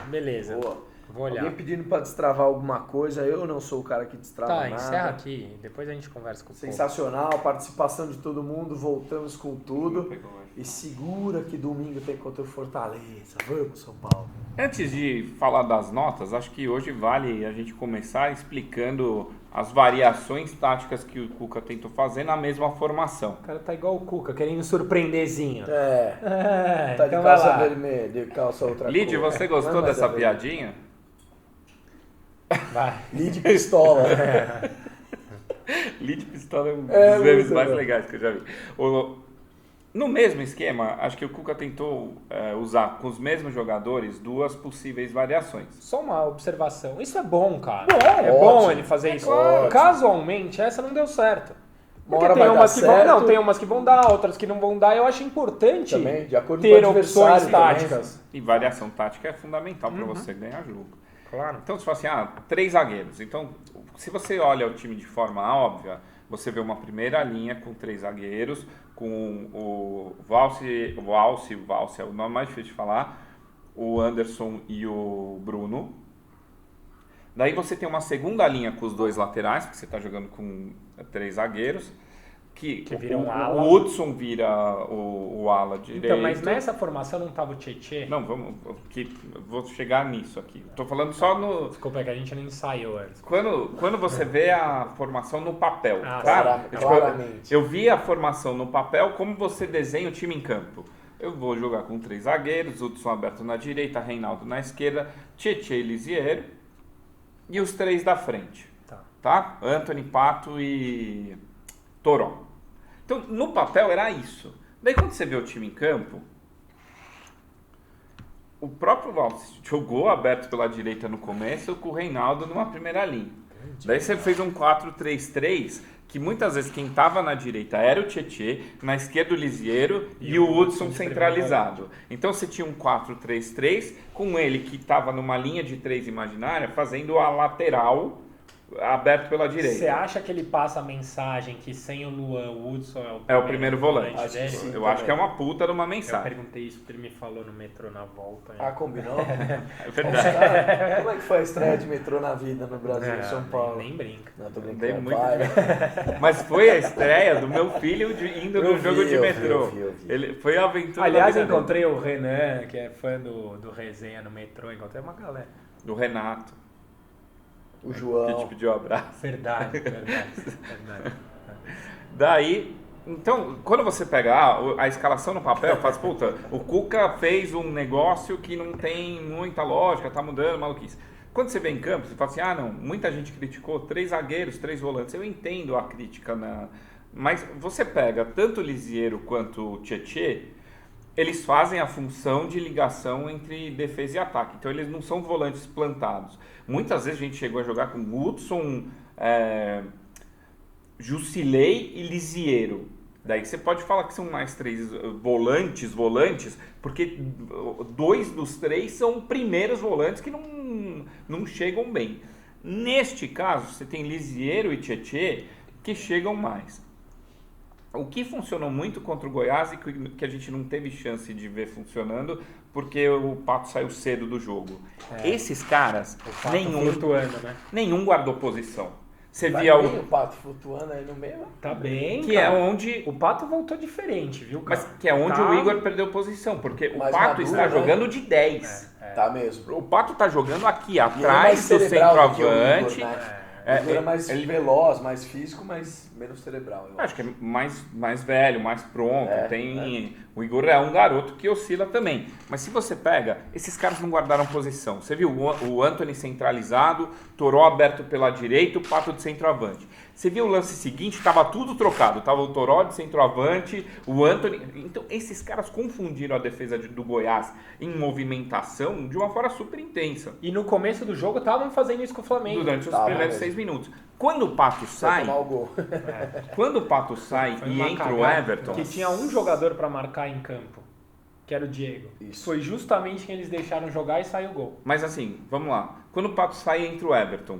beleza. Boa. Vou olhar. Alguém pedindo pra destravar alguma coisa, eu não sou o cara que destrava nada. Encerra aqui, depois a gente conversa com o Sensacional, participação de todo mundo, voltamos com tudo. E segura que domingo tem contra o Fortaleza. Vamos, São Paulo. Antes de falar das notas, acho que hoje vale a gente começar explicando as variações táticas que o Cuca tentou fazer na mesma formação. O cara tá igual o Cuca, querendo surpreenderzinho. Tá de calça vermelha, de calça outra Lid, cor. você gostou dessa piadinha? Vai. Lid pistola. Lid pistola é um dos memes mais legais que eu já vi. No mesmo esquema, acho que o Cuca tentou usar com os mesmos jogadores 2 possíveis variações. Só uma observação. Isso é bom, cara. Bom ele fazer isso. Claro. Casualmente, essa não deu certo. Porque tem umas que vão, tem umas que vão dar, outras que não vão dar. Eu acho importante também, de acordo ter com o opções adversário táticas. E variação tática é fundamental para você ganhar jogo. Claro. Então, se for assim, 3 zagueiros. Então, se você olha o time de forma óbvia, você vê uma primeira linha com 3 zagueiros, com o Valse é o nome mais difícil de falar, o Anderson e o Bruno. Daí você tem uma segunda linha com os 2 laterais, porque você está jogando com 3 zagueiros, que vira um ala. O Hudson vira o ala direito. Então, mas nessa formação não tava o Tietê? Não, vou chegar nisso aqui. Estou falando só no... Desculpa, é que a gente não ensaiou antes. Quando você vê a formação no papel, claramente. Eu vi a formação no papel, como você desenha o time em campo. Eu vou jogar com 3 zagueiros, Hudson aberto na direita, Reinaldo na esquerda, Tietê e Lisiero, e os 3 da frente. Tá? Antony, Pato e Toró. Então, no papel era isso. Daí, quando você vê o time em campo, o próprio Valse jogou aberto pela direita no começo com o Reinaldo numa primeira linha. Daí você fez um 4-3-3, que muitas vezes quem estava na direita era o Tietê, na esquerda o Lisiero e o Hudson centralizado. Então você tinha um 4-3-3 com ele que estava numa linha de 3 imaginária fazendo a lateral aberto pela direita. Você acha que ele passa a mensagem que sem o Luan, o Hudson é o primeiro volante? dele? Sim, Eu acho que é uma puta de uma Eu mensagem. perguntei isso porque ele me falou no metrô na volta. Combinou? É verdade. Cara, como é que foi a estreia de metrô na vida no Brasil, em São Paulo? Nem brinca. Não, tô Dei brincando. muito Vai. Mas foi a estreia do meu filho indo no jogo de metrô. Eu vi. Ele foi a aventura. Aliás, da eu vida encontrei o Renan, que é fã do Resenha no metrô, encontrei uma galera. dele. Do Renato, O que João. te pediu um abraço. Verdade. Daí, então, quando você pega a escalação no papel, faz, puta, o Cuca fez um negócio que não tem muita lógica, tá mudando, maluquice. Quando você vê em campo, você fala assim, não, muita gente criticou 3 zagueiros, 3 volantes. Eu entendo a crítica, mas você pega tanto o Lisiero quanto o Tietê, eles fazem a função de ligação entre defesa e ataque. Então, eles não são volantes plantados. Muitas vezes a gente chegou a jogar com Hudson, Jusilei e Lisiero. Daí você pode falar que são mais 3 volantes, porque 2 dos 3 são primeiros volantes que não chegam bem. Neste caso, você tem Lisiero e Tietê que chegam mais. O que funcionou muito contra o Goiás e que a gente não teve chance de ver funcionando, porque o Pato saiu cedo do jogo. Esses caras, O Pato flutuando, né? nenhum guardou posição. Você Vai via bem o Pato flutuando aí no meio. Tá bem, que cara. é onde O Pato voltou diferente, viu, cara? mas que é onde Tá. o Igor perdeu posição, porque o Mais Pato maduro, está né? jogando de 10. Tá mesmo. O Pato está jogando aqui E ele é mais atrás do cerebral do que o Igor, centroavante. né? O Igor é mais veloz, mais físico, mas menos cerebral. Eu Acho que é mais velho, mais pronto. É, O Igor é um garoto que oscila também. Mas se você pega, esses caras não guardaram posição. Você viu o Antony centralizado, Toró aberto pela direita, o Pato de centroavante. Você viu o lance seguinte, estava tudo trocado. Tava o Toró de centroavante, o Antony... Então, esses caras confundiram a defesa do Goiás em movimentação de uma forma super intensa. E no começo do jogo estavam fazendo isso com o Flamengo. Durante os Tá, primeiros beleza. 6 minutos. Quando o Pato Vai sai... tomar o gol. Quando o Pato sai Foi e uma entra o cagada, Everton... Que tinha um jogador pra marcar em campo, que era o Diego. Isso. Foi justamente quem eles deixaram jogar e saiu o gol. Mas assim, vamos lá. Quando o Pato sai e entra o Everton,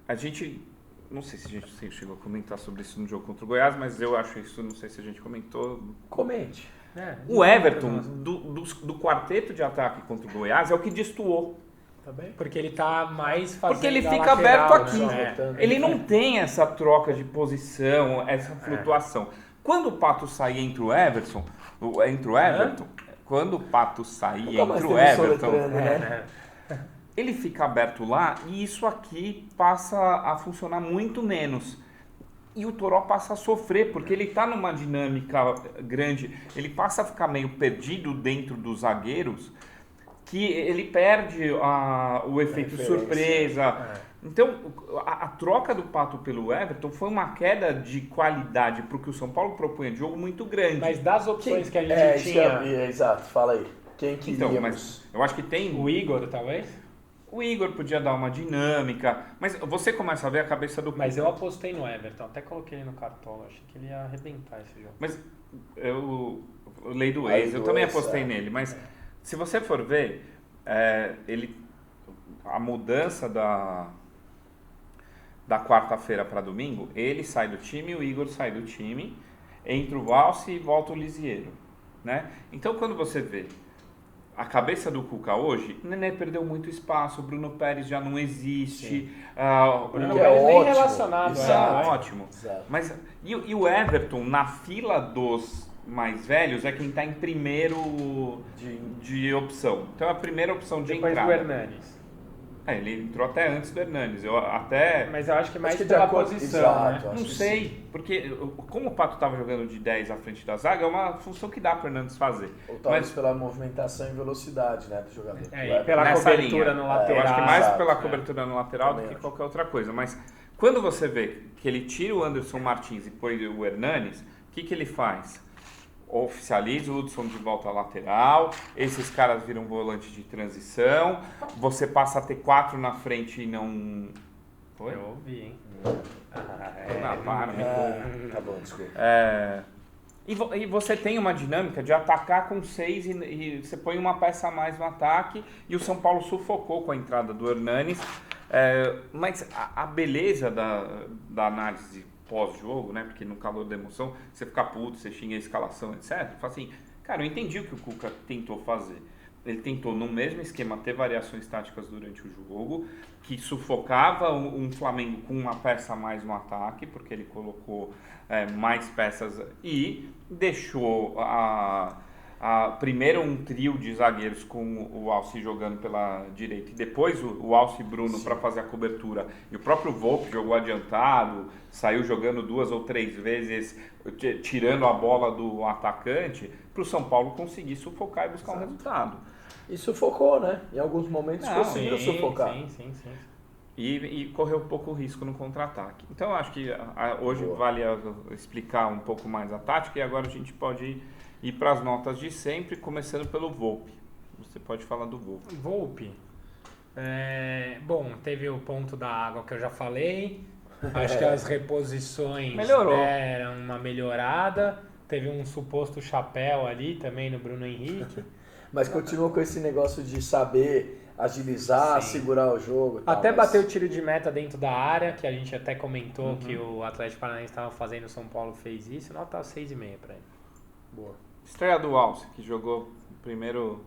a gente... Não sei se a gente chegou a comentar sobre isso no jogo contra o Goiás, mas eu acho isso, não sei se a gente comentou. Comente. O Everton, do quarteto de ataque contra o Goiás, é o que destoou. Tá bem? Porque ele tá mais fazendo Porque ele a fica lateral, aberto aqui. né? Ele não tem essa troca de posição, essa flutuação. Quando o Pato sai e entra o Everton, quando o Pato sai e Nunca mais entra o teve Everton, soletrando, né? ele fica aberto lá e isso aqui passa a funcionar muito menos. E o Toró passa a sofrer, porque ele está numa dinâmica grande, ele passa a ficar meio perdido dentro dos zagueiros, que ele perde o efeito referência. surpresa. Então, a troca do Pato pelo Everton foi uma queda de qualidade para o que o São Paulo propunha de jogo muito grande. Mas das opções que a gente Isso tinha, exato, fala aí. Quem queríamos? Então, mas eu acho que tem... o Igor, talvez? O Igor podia dar uma dinâmica, mas você começa a ver a cabeça do... Mas eu apostei no Everton, até coloquei ele no cartola, achei que ele ia arrebentar esse jogo. Mas eu lei do Lei ex, eu do também ex, apostei nele, mas se você for ver, a mudança da quarta-feira para domingo, ele sai do time, o Igor sai do time, entra o Valse e volta o Lisiero, né? Então quando você vê a cabeça do Cuca hoje, o Nenê perdeu muito espaço, o Bruno Pérez já não existe, O Bruno Que Pérez nem ótimo. relacionado Exato. ótimo. Exato. Mas e o Everton, na fila dos mais velhos, é quem está em primeiro de opção. Então é a primeira opção de depois entrada. do Hernanes. Ele entrou até antes do Hernanes. Mas eu acho que mais Acho que de pela acordo- posição, exato, né? acho Não que sei, porque como o Pato estava jogando de 10 à frente da zaga, é uma função que dá para o Hernandes fazer. Ou talvez Mas pela movimentação e velocidade, né, do jogador. E pela nessa cobertura linha, no eu lateral. acho que mais exato, pela é. cobertura no lateral Também do que acho. qualquer outra coisa. Mas quando você vê que ele tira o Anderson Martins e põe o Hernanes, o que ele faz? Oficializa o Hudson de volta à lateral, esses caras viram volante de transição, você passa a ter 4 na frente e não... Foi? Eu ouvi, hein? Não, para, me Tá bom, desculpa. E você tem uma dinâmica de atacar com 6 e você põe uma peça a mais no ataque e o São Paulo sufocou com a entrada do Hernanes. Mas a beleza da análise pós-jogo, né? Porque no calor da emoção, você fica puto, você xinga a escalação, etc. Fala assim, cara, eu entendi o que o Cuca tentou fazer. Ele tentou, no mesmo esquema, ter variações táticas durante o jogo, que sufocava um Flamengo com uma peça a mais no ataque, porque ele colocou mais peças e deixou primeiro um trio de zagueiros com o Alce jogando pela direita e depois o Alce e Bruno para fazer a cobertura. E o próprio Volpi jogou adiantado, saiu jogando 2 ou 3 vezes, tirando a bola do atacante, para o São Paulo conseguir sufocar e buscar um resultado. E sufocou, né? Em alguns momentos conseguiu sufocar. Sim. E correu um pouco o risco no contra-ataque. Então, eu acho que hoje vale explicar um pouco mais a tática e agora a gente pode ir para as notas de sempre, começando pelo Volpi. Você pode falar do Volpi. Volpi. Bom, teve o ponto da água que eu já falei. Acho que as reposições deram uma melhorada. Teve um suposto chapéu ali também no Bruno Henrique. Mas continua com esse negócio de saber agilizar, segurar o jogo. Até bateu o tiro de meta dentro da área, que a gente até comentou que o Atlético Paranaense estava fazendo, o São Paulo fez isso. Nota 6,5 para ele. Boa. Estreia do Alce, que jogou primeiro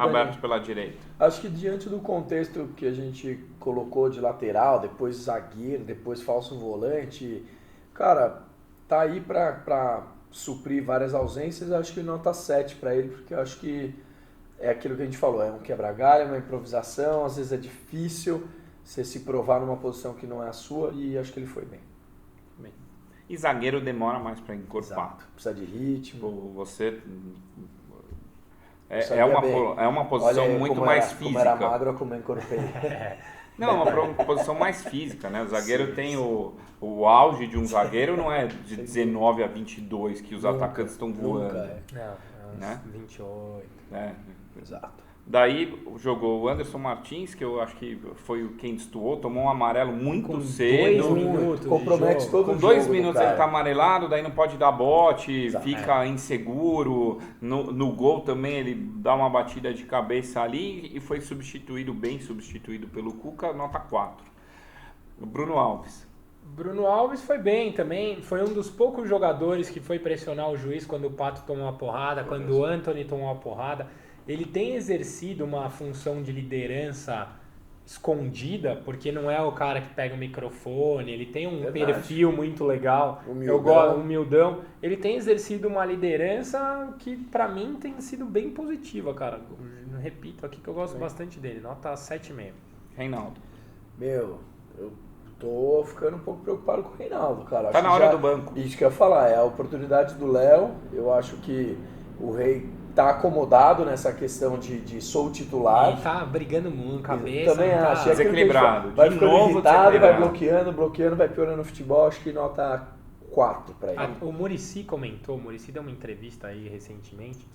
aberto pela direita. Acho que diante do contexto que a gente colocou de lateral, depois zagueiro, depois falso volante, cara, tá aí para suprir várias ausências. Acho que nota 7 para ele, porque eu acho que é aquilo que a gente falou, é um quebra-galho, uma improvisação, às vezes é difícil você se provar numa posição que não é a sua, e acho que ele foi bem. E zagueiro demora mais para encorpar. Exato. Precisa de ritmo. Você é uma posição muito mais física. Como era magro, como eu encorpei. Não, é uma posição mais física, né? O zagueiro tem o auge de um zagueiro, não é de 19 a 22 que os atacantes estão voando. Não, uns 28. Exato. Daí jogou o Anderson Martins, que eu acho que foi quem destoou, tomou um amarelo muito cedo. 2 minutos. Compromete todo o jogo. Com 2 minutos ele tá amarelado, daí não pode dar bote, Exato. fica inseguro. No gol também ele dá uma batida de cabeça ali e foi bem substituído pelo Cuca, nota 4. O Bruno Alves foi bem também, foi um dos poucos jogadores que foi pressionar o juiz quando o Pato tomou uma porrada, quando o Antony tomou uma porrada. Ele tem exercido uma função de liderança escondida, porque não é o cara que pega o microfone, ele tem um perfil muito legal, eu gosto, humildão. Ele tem exercido uma liderança que pra mim tem sido bem positiva, cara. Eu repito aqui que eu gosto bastante dele, nota 7,5. Reinaldo. Eu tô ficando um pouco preocupado com o Reinaldo, cara. Tá na hora do banco. Isso que eu ia falar, é a oportunidade do Léo. Eu acho que o Rei tá acomodado nessa questão de sou titular. E tá brigando muito, cabeça. Também acho. Tá desequilibrado. Vai ficando irritado, vai bloqueando, vai piorando no futebol. Acho que nota 4 pra ele. O Muricy comentou, o Muricy deu uma entrevista aí recentemente.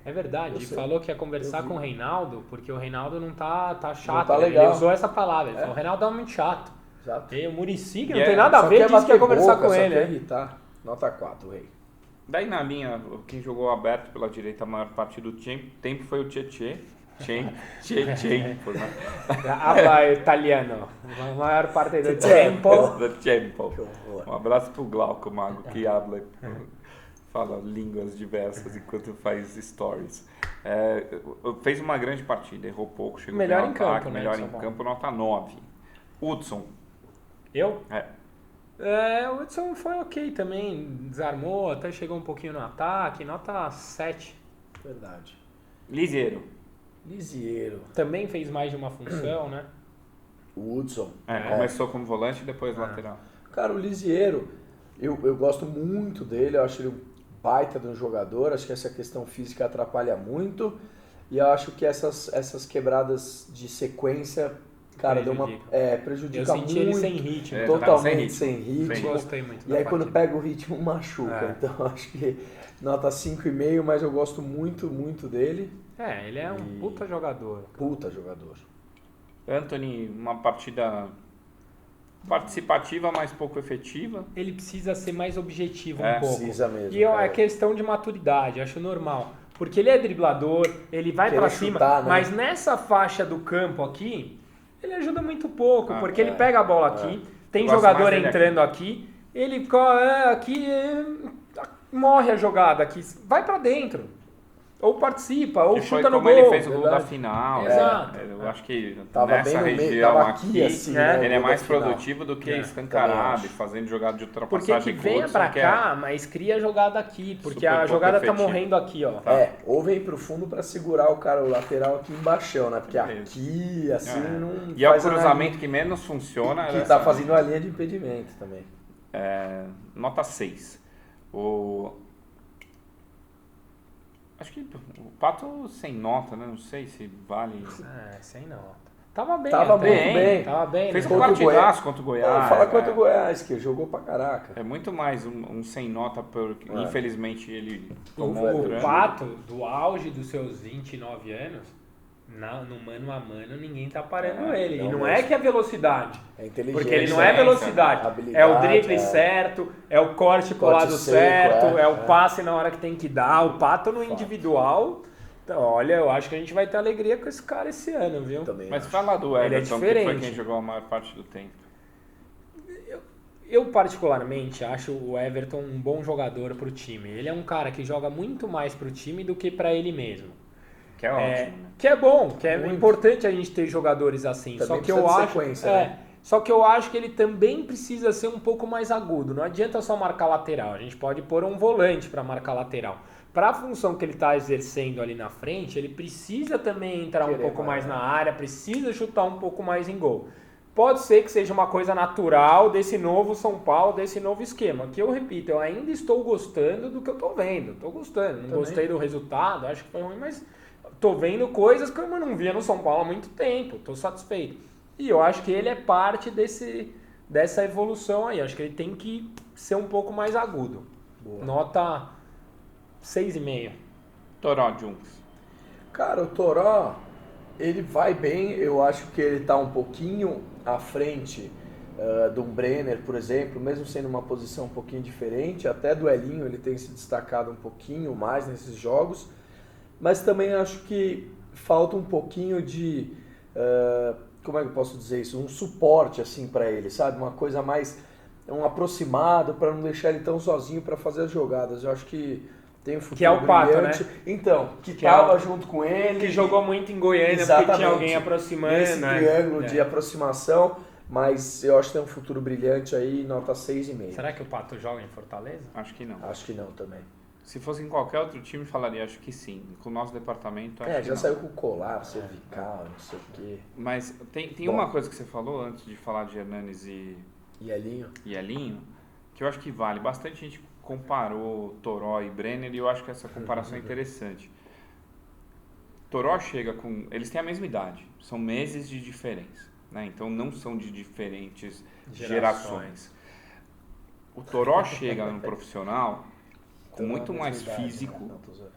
É verdade, falou que ia conversar com o Reinaldo, porque o Reinaldo não tá chato. Não tá legal. Ele usou essa palavra, ele falou, o Reinaldo é muito chato. Exato. E o Muricy, que não tem nada a ver, disse que ia conversar com ele. Quer irritar. Nota 4, Rei. Daí na linha, quem jogou aberto pela direita a maior parte do tempo foi o Tietê. Habla italiano. A maior parte do tempo. Um abraço pro Glauco Mago, que fala línguas diversas enquanto faz stories. Fez uma grande partida, errou pouco, chegou melhor bem em ataque, campo, melhor em campo, nota 9. Hudson. Eu? O Hudson foi ok também, desarmou, até chegou um pouquinho no ataque, nota 7. Verdade. Lisieiro. Também fez mais de uma função, né? O Hudson. Começou como volante e depois lateral. Cara, o Lisieiro, eu gosto muito dele, eu acho ele um baita de um jogador, acho que essa questão física atrapalha muito, e eu acho que essas quebradas de sequência, cara, prejudica muito. Eu senti ele sem ritmo. Totalmente sem ritmo. Gostei muito e aí quando pega o ritmo, machuca. Então acho que nota 5,5, mas eu gosto muito, muito dele. Ele é um puta jogador. Antony, uma partida participativa, mas pouco efetiva. Ele precisa ser mais objetivo um pouco. Precisa mesmo. E é questão de maturidade, acho normal. Porque ele é driblador, ele vai pra cima, chutar, né? mas nessa faixa do campo aqui, ele ajuda muito pouco, porque ele é, pega a bola aqui, tem Eu gosto jogador mais dele entrando aqui, ele fica aqui, morre a jogada aqui, vai pra dentro. Ou participa, ou Que foi chuta no como gol. ele fez o gol da verdade. final. Exato. Eu acho que Tava nessa bem no meio, região tava aqui, assim, né, ele é o gol mais da final. produtivo do que É, escancarado também e acho. fazendo jogada de Porque ultrapassagem que com o venha Hudson, pra que cá, mas cria a jogada aqui, porque Super a pouco jogada tá efetivo. morrendo aqui, ó. Ou vem pro fundo pra segurar o cara, o lateral aqui embaixo, né? Porque aqui, assim, não E é o faz a cruzamento que menos funciona. que é tá essa- fazendo a linha de impedimento também. Nota 6. Acho que o Pato sem nota, né? Não sei se vale. Sem nota. Tava bem, Tava até. muito bem. Tava bem, Fez né? um Contra o partidaço contra o Goiás. Fala quanto o Goiás, que jogou pra caraca. É muito mais um sem nota, porque infelizmente ele tomou um O grande. Pato, do auge dos seus 29 anos, no mano a mano, ninguém tá parando ele. E não não é que é velocidade. É inteligente. Porque ele não é velocidade. habilidade, É o drible é. certo, é o corte pro lado seco, certo, é o é. passe na hora que tem que dar. O Pato no individual. Então, olha, eu acho que a gente vai ter alegria com esse cara esse ano, viu? Também Mas acho. fala do Ele é Everton, que foi diferente. quem jogou a maior parte do tempo. Eu particularmente acho o Everton um bom jogador pro time. Ele é um cara que joga muito mais pro time do que pra ele mesmo. Que é ótimo, né? Que é bom, que é Muito. importante a gente ter jogadores assim. Também Só que precisa eu de acho, sequência, né? só que eu acho que ele também precisa ser um pouco mais agudo. Não adianta só marcar lateral. A gente pode pôr um volante para marcar lateral. Para a função que ele está exercendo ali na frente, ele precisa também entrar um Querer pouco mais mais, na área, precisa chutar um pouco mais em gol. Pode ser que seja uma coisa natural desse novo São Paulo, desse novo esquema. Que eu repito, eu ainda estou gostando do que eu estou vendo. Estou gostando. Não Também. gostei do resultado, acho que foi ruim, mas tô vendo coisas que eu não via no São Paulo há muito tempo. Tô satisfeito. E eu acho que ele é parte dessa evolução aí. Acho que ele tem que ser um pouco mais agudo. Boa. Nota 6,5. Toró Junks. Cara, o Toró, ele vai bem. Eu acho que ele tá um pouquinho à frente do Brenner, por exemplo, mesmo sendo uma posição um pouquinho diferente. Até do Elinho ele tem se destacado um pouquinho mais nesses jogos. Mas também acho que falta um pouquinho de, como é que eu posso dizer isso? Um suporte assim para ele, sabe? Uma coisa mais, um aproximado para não deixar ele tão sozinho para fazer as jogadas. Eu acho que tem um futuro Que é o Pato, brilhante. né? Então, que Que é tava o- junto com ele. Que jogou muito em Goiânia porque Exatamente. tinha alguém aproximando. Nesse né? triângulo É. de aproximação, mas eu acho que tem um futuro brilhante aí, nota 6,5. Será que o Pato joga em Fortaleza? Acho que não. Acho que não também. Se fosse em qualquer outro time, falaria, acho que sim. Com o nosso departamento, acho que Já não. saiu com o colar, cervical, não sei o quê. Mas tem Bom. uma coisa que você falou antes de falar de Hernanes e E Elinho, que eu acho que vale. Bastante gente comparou Toró e Brenner e eu acho que essa comparação é interessante. Toró chega com... Eles têm a mesma idade, são meses de diferença, né? Então não são de diferentes gerações. O Toró chega no profissional com Então, muito não é a mais mesma idade, físico. né? Não, tô zoando.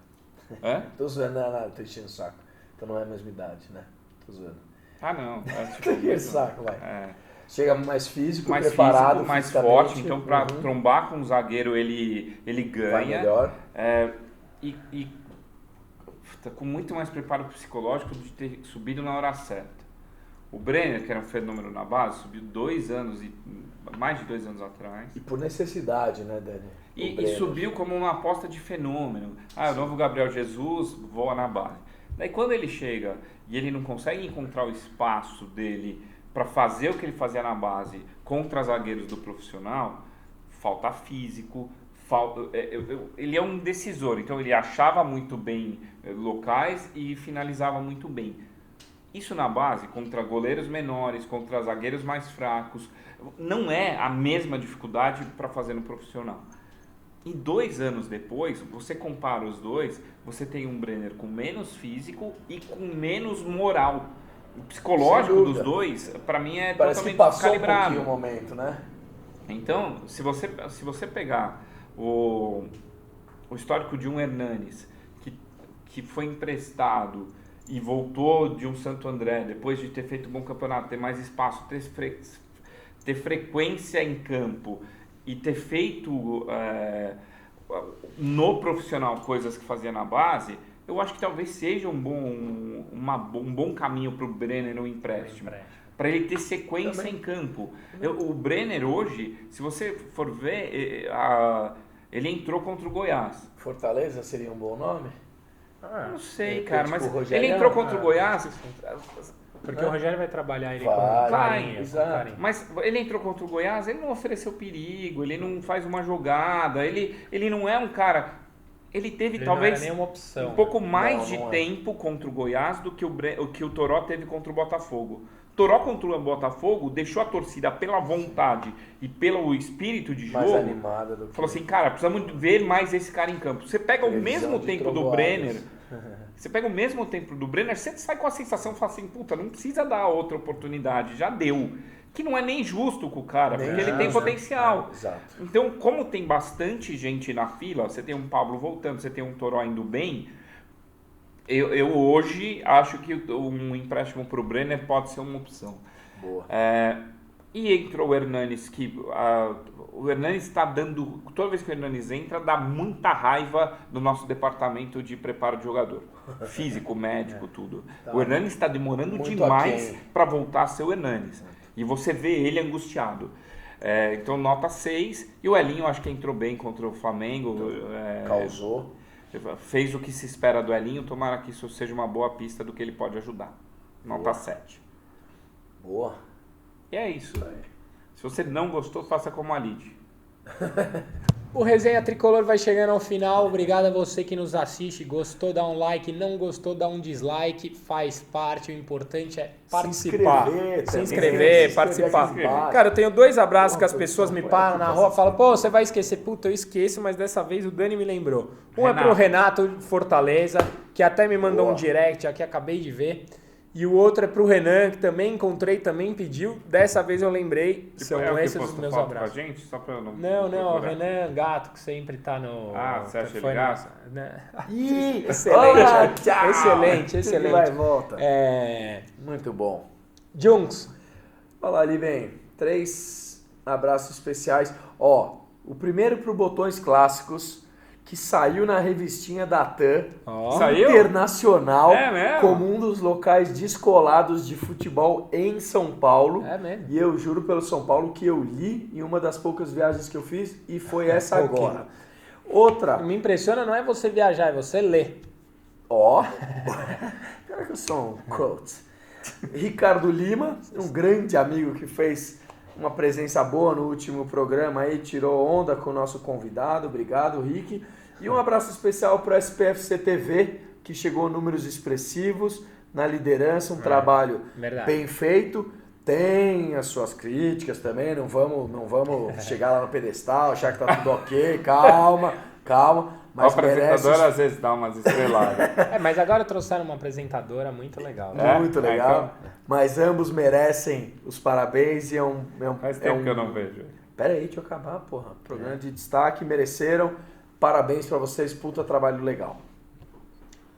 Hã? Tô zoando, não, tô enchendo o saco. Então não é a mesma idade, né? Tô zoando. Ah, não. Tô enchendo o saco, vai. É. Chega mais físico, Mais preparado, físico, mais fisicamente. forte. Então, para trombar com o zagueiro, ele vai ganha. melhor. E tá com muito mais preparo psicológico de ter subido na hora certa. O Brenner, que era um fenômeno na base, subiu mais de 2 anos atrás. E por necessidade, né, Dani? E subiu como uma aposta de fenômeno. O novo Gabriel Jesus voa na base. Daí quando ele chega e ele não consegue encontrar o espaço dele para fazer o que ele fazia na base contra zagueiros do profissional, falta físico, ele é um decisor. Então ele achava muito bem locais e finalizava muito bem. Isso na base, contra goleiros menores, contra zagueiros mais fracos, não é a mesma dificuldade para fazer no profissional. E 2 anos depois, você compara os dois, você tem um Brenner com menos físico e com menos moral. O psicológico dos dois, para mim, é Parece totalmente que passou descalibrado. um pouquinho o momento, né? Então, se você pegar o histórico de um Hernanes, que foi emprestado e voltou de um Santo André, depois de ter feito um bom campeonato, ter mais espaço, ter frequência em campo e ter feito no profissional coisas que fazia na base, eu acho que talvez seja um bom caminho para o Brenner no empréstimo. para ele ter sequência em campo. O Brenner hoje, se você for ver, ele entrou contra o Goiás. Fortaleza seria um bom nome? Não sei, cara, mas Rogério, ele entrou contra o Goiás. Porque o Rogério vai trabalhar ele Vai, com carinho. exato. Com carinho. Mas ele entrou contra o Goiás, ele não ofereceu perigo, ele não faz uma jogada, ele não é um cara... Ele teve Ele talvez não era nenhuma opção, um pouco mais Não, de não é. tempo contra o Goiás do que o Toró teve contra o Botafogo. Toró contra o Botafogo deixou a torcida pela vontade e pelo espírito de Mais jogo. animada do que... Falou assim, cara, precisamos ver mais esse cara em campo. Você pega o Previsão mesmo de tempo do trovoadas. Brenner, você sai com a sensação, fala assim, puta, não precisa dar outra oportunidade, já deu. Que não é nem justo com o cara, porque ele tem potencial. Exato. Então, como tem bastante gente na fila, você tem um Pablo voltando, você tem um Toró indo bem, eu hoje acho que um empréstimo para o Brenner pode ser uma opção. Boa. E entrou o Hernanes, o Hernanes está dando, toda vez que o Hernanes entra, dá muita raiva no nosso departamento de preparo de jogador. Físico, médico, tudo. Tá. O Hernanes está demorando Muito demais aquém. para voltar a ser o Hernanes. E você vê ele angustiado. Então, nota 6. E o Elinho, acho que entrou bem contra o Flamengo. Causou. Fez o que se espera do Elinho. Tomara que isso seja uma boa pista do que ele pode ajudar. Nota Boa. 7. Boa. E é isso. Se você não gostou, faça como a Lid. O Resenha Tricolor vai chegando ao final. Obrigado a você que nos assiste. Gostou, dá um like. Não gostou, dá um dislike. Faz parte. O importante é participar. Se inscrever também. Participar. Se inscrever. Cara, eu tenho 2 abraços Pô, que as pessoas me põe param aqui na pra rua e assistir. falam, pô, você vai esquecer. Puta, eu esqueço, mas dessa vez o Dani me lembrou. Um é pro Renato Fortaleza, que até me mandou Boa. um direct aqui, acabei de ver. E o outro é pro Renan, que também encontrei, também pediu. Dessa vez eu lembrei. São É o que esses os postou meus foto abraços. com a gente? Só pra eu não Não, o procurar. Renan Gato, que sempre tá no... Você acha ele foi gato? Ih, Excelente, olá, tchau. excelente. Ele vai e volta. Muito Muito bom. Junks, Olha lá, ali vem 3 abraços especiais. Ó, o primeiro pro Botões Clássicos, que saiu na revistinha da TAM, Saiu? internacional, É mesmo? como um dos locais descolados de futebol em São Paulo. É mesmo? E eu juro pelo São Paulo que eu li em uma das poucas viagens que eu fiz e foi essa pouquinho. agora. Outra, me impressiona não é você viajar, é você ler. ó, pior que eu sou um coach. Ricardo Lima, um grande amigo que fez uma presença boa no último programa aí, tirou onda com o nosso convidado, obrigado Rick. E um abraço especial para o SPFC TV, que chegou a números expressivos, na liderança, um trabalho verdade. bem feito. Tem as suas críticas também, não vamos chegar lá no pedestal, achar que tá tudo ok, calma. O Mas apresentador merece... às vezes dá umas estreladas. Mas agora trouxeram uma apresentadora muito legal. É? Muito legal, então- mas ambos merecem os parabéns e Faz tempo que eu não vejo. Pera aí, deixa eu acabar, porra. Programa de destaque, mereceram. Parabéns pra vocês, puta trabalho legal.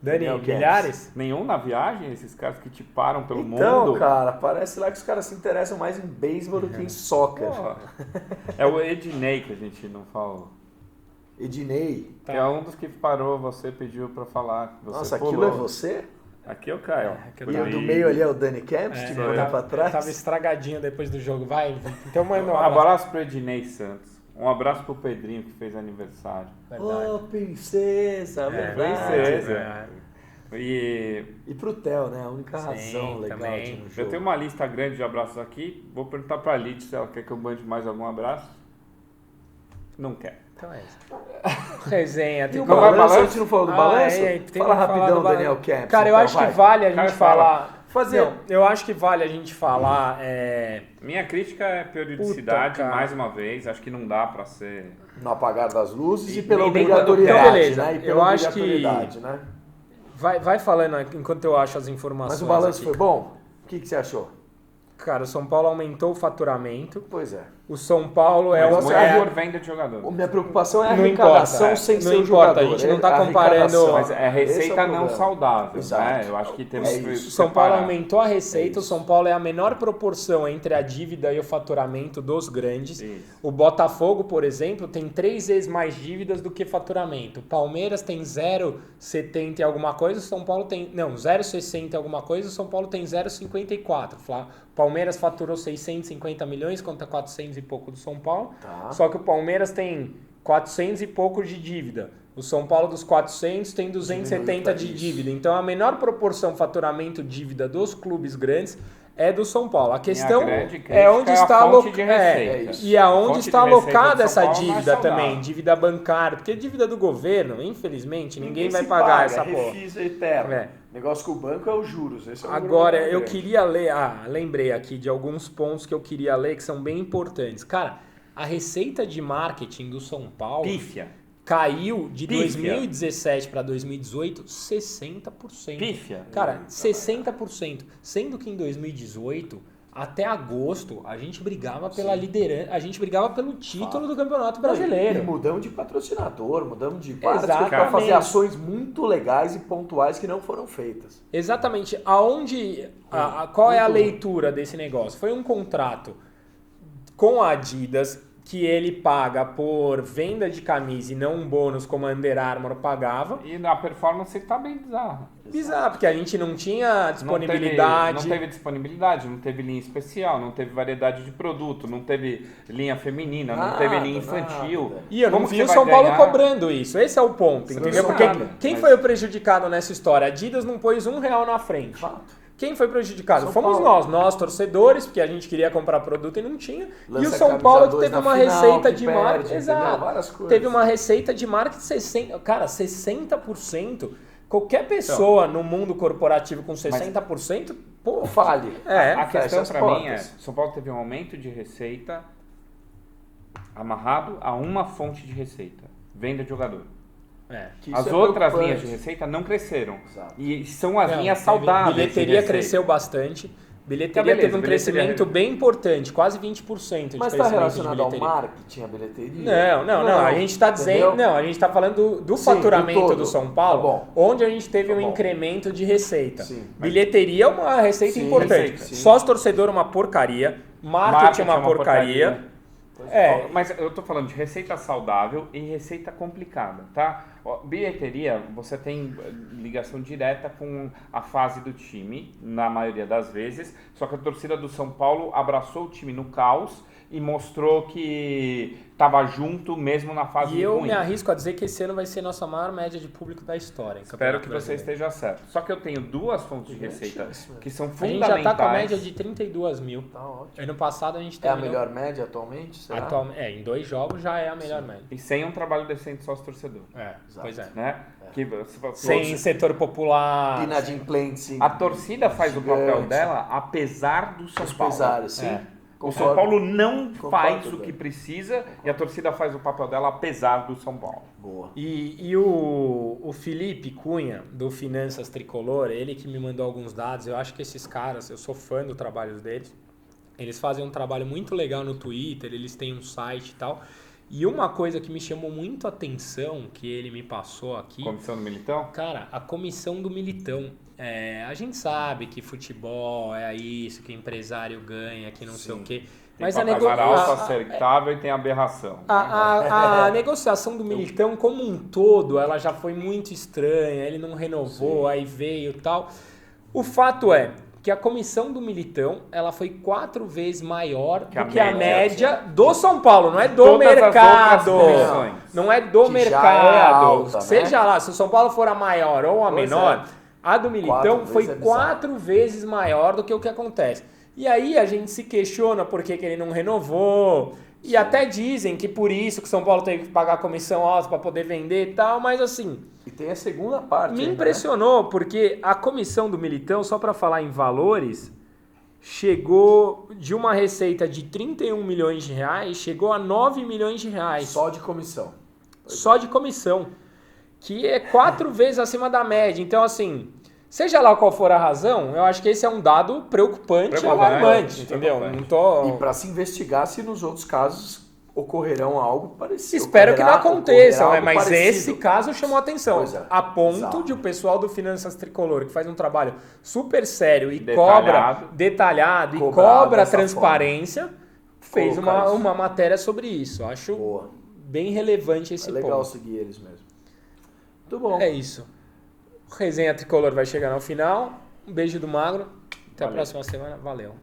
Dani, Daniel Kempis. milhares? Nenhum na viagem? Esses caras que te param pelo Então, mundo? cara, parece lá que os caras se interessam mais em beisebol do que em soccer. Pô, é o Ednei que a gente não falou. Ednei. Tá. Que é um dos que parou, você pediu pra falar. Você Nossa, pulou. aquilo é você? Aqui é o Caio. que eu E tava- o do meio ali é o Dani Camps, que sou manda eu. pra trás? Tava estragadinho depois do jogo. Vai, então manda Um abraço pro Ednei Santos. Um abraço pro Pedrinho que fez aniversário. Ô, princesa, verdade. princesa. E E pro Theo, né? A única Sim, razão legal também. de ir no eu jogo. tenho uma lista grande de abraços aqui. Vou perguntar pra Lid se ela quer que eu mande mais algum abraço. Não quer. Então é isso. Resenha. E o tem- Não vai balanço, a balanço? gente não falou do balanço? tem que Fala falar rapidão, do balanço. Daniel Camps. Cara, eu então, acho vai. que vale a gente Cara, fala. falar... Fazer. Não, eu acho que vale a gente falar... Minha crítica é periodicidade, Puta, cara. mais uma vez. Acho que não dá pra ser... No apagar das luzes e E pela nem quando- obrigatoriedade, Então, beleza. né? E Eu pela acho que- obrigatoriedade, né? Vai falando enquanto eu acho as informações. Mas o balanço aqui. foi bom? O que você achou? Cara, o São Paulo aumentou o faturamento. Pois é. O São Paulo é Mas o... muito por venda de jogador. Minha preocupação é a Não arrecadação importa, sem não ser o importa, jogador. a gente não tá A comparando- arrecadação. Mas é Esse receita o não problema. saudável, Exato. né? Eu acho que temos que O São Paulo separar. aumentou a receita, É o São Paulo é a menor proporção entre a dívida e o faturamento dos grandes. Isso. O Botafogo, por exemplo, tem 3 vezes mais dívidas do que faturamento. O Palmeiras tem 0,70 e alguma coisa, o São Paulo tem... Não, 0,60 e alguma coisa, o São Paulo tem 0,54. O Palmeiras faturou 650 milhões contra 400 e pouco do São Paulo. Tá. Só que o Palmeiras tem 400 e pouco de dívida. O São Paulo dos 400 tem 270 de Isso. dívida. Então a menor proporção faturamento-dívida dos clubes grandes é do São Paulo. A questão grande crítica é onde é a está fonte de receita. e aonde Fonte está de receita do alocada São essa Paulo não é dívida saudável. também, dívida bancária, porque dívida do governo, infelizmente, ninguém vai se pagar paga, essa porra. refis eterno. É. O negócio com o banco é os juros. Esse é o Agora, problema eu grande. queria ler, lembrei aqui de alguns pontos que eu queria ler que são bem importantes. Cara, a receita de marketing do São Paulo Pífia. caiu de Pífia. 2017 para 2018 60%. Pífia. Cara, 60%. Sendo que em 2018, até agosto, a gente brigava pela liderança, a gente brigava pelo título do Campeonato E Brasileiro. mudamos de patrocinador, mudamos de várias Exatamente. coisas para fazer ações muito legais e pontuais que não foram feitas. Exatamente. Aonde, qual é a Muito leitura desse negócio? Foi um contrato com a Adidas que ele paga por venda de camisa e não um bônus como a Under Armour pagava. E na performance tá bem bizarro. Bizarro, porque a gente não tinha disponibilidade. Não teve disponibilidade, não teve linha especial, não teve variedade de produto, não teve linha feminina, não teve linha infantil. nada. E eu não Como que vi o você São vai Paulo ganhar? cobrando isso. Esse é o ponto, Você entendeu? não Porque sabe, quem mas- foi o prejudicado nessa história? A Adidas não pôs R$1 na frente. Fato. Quem foi prejudicado? São Fomos Paulo. nós torcedores, porque a gente queria comprar produto e não tinha. Lança e o São camisa Paulo que 2 teve na uma final, receita que de perde, marketing. entendeu? Exato. Várias coisas. Teve uma receita de marketing 60%. Cara, 60%. Qualquer pessoa no mundo corporativo com 60%, pô. Fale. É. A questão fecha as para mim é, portas. São Paulo teve um aumento de receita amarrado a uma fonte de receita, venda de jogador. Que As isso é outras preocupante. linhas de receita não cresceram. Exato. E são as Não, linhas teve- saudáveis. de Bilheteria receita. cresceu bastante. Bilheteria Tá, beleza, teve um bilheteria- crescimento bem importante, quase 20% de Mas está crescimento de relacionado ao bilheteria. marketing, a bilheteria? Não. A gente está dizendo. entendeu? Não, a gente está falando do Sim, faturamento do todo. do São Paulo, Tá bom. onde a gente teve Tá um bom. incremento de receita. Sim. Bilheteria é uma receita Sim, importante. receita, sim. Sócio torcedor é uma porcaria. Marketing é uma porcaria. É. Mas eu tô falando de receita saudável e receita complicada, tá? Ó, bilheteria, você tem ligação direta com a fase do time, na maioria das vezes, só que a torcida do São Paulo abraçou o time no caos e mostrou que estava junto mesmo na fase E eu ruim. me arrisco a dizer que esse ano vai ser nossa maior média de público da história. em Espero Campeonato que você Brasileiro. esteja certo. Só que eu tenho duas fontes de receita que são A gente fundamentais. já está com a média de 32 mil. Tá ótimo. Ano passado a gente É a terminou... melhor média atualmente? Será? Em 2 jogos já é a melhor média. E sem um trabalho decente sócio-torcedor, Pois é. né? Que você fala, Sem setor popular. Inadimplente, sim. a torcida faz o papel Gigante. dela apesar do São Os Paulo. pesares, sim. É. O Concordo. São Paulo não Concordo, faz o Beto. que precisa e a torcida faz o papel dela apesar do São Paulo. Boa. E o Felipe Cunha, do Finanças Tricolor, ele que me mandou alguns dados, eu acho que esses caras, eu sou fã do trabalho deles, eles fazem um trabalho muito legal no Twitter, eles têm um site e tal. E uma coisa que me chamou muito a atenção, que ele me passou aqui, Comissão do Militão? cara, a comissão do Militão. A gente sabe que futebol é isso, que empresário ganha, que não sei o quê. Tem Mas a patamar alto, negociação... aceitável e tem aberração. A negociação do Militão como um todo, ela já foi muito estranha, ele não renovou, aí veio e tal. O fato é que a comissão do Militão, ela foi 4 vezes maior Que a do que a média. média do São Paulo, não é do Todas as mercado. outras comissões. Não é do Que já mercado. é alta, né? Seja lá, se o São Paulo for a maior ou a Pois menor, é. a do Militão 4 foi vezes é bizarro. 4 vezes maior do que o que acontece. E aí a gente se questiona por que ele não renovou. E até dizem que por isso que o São Paulo teve que pagar comissão alta para poder vender e tal, mas assim, E tem a segunda parte. me ainda, impressionou porque a comissão do Militão, só para falar em valores, chegou de uma receita de 31 milhões de reais, chegou a 9 milhões de né? reais. Só de comissão. Só de comissão, que é 4 vezes acima da média. Então, assim, Seja lá qual for a razão, eu acho que esse é um dado preocupante e alarmante, entendeu? Não tô... E para se investigar se nos outros casos ocorrerão algo parecido. Espero que não aconteça, mas parecido. esse caso chamou atenção. Pois é, A ponto exato. de o pessoal do Finanças Tricolor, que faz um trabalho super sério e cobra detalhado e cobra transparência, fez uma matéria sobre isso. Acho bem relevante esse ponto. É legal seguir eles mesmo. Muito bom. É isso. O Resenha Tricolor vai chegar ao final. Um beijo do Magro. Até a próxima semana. Valeu.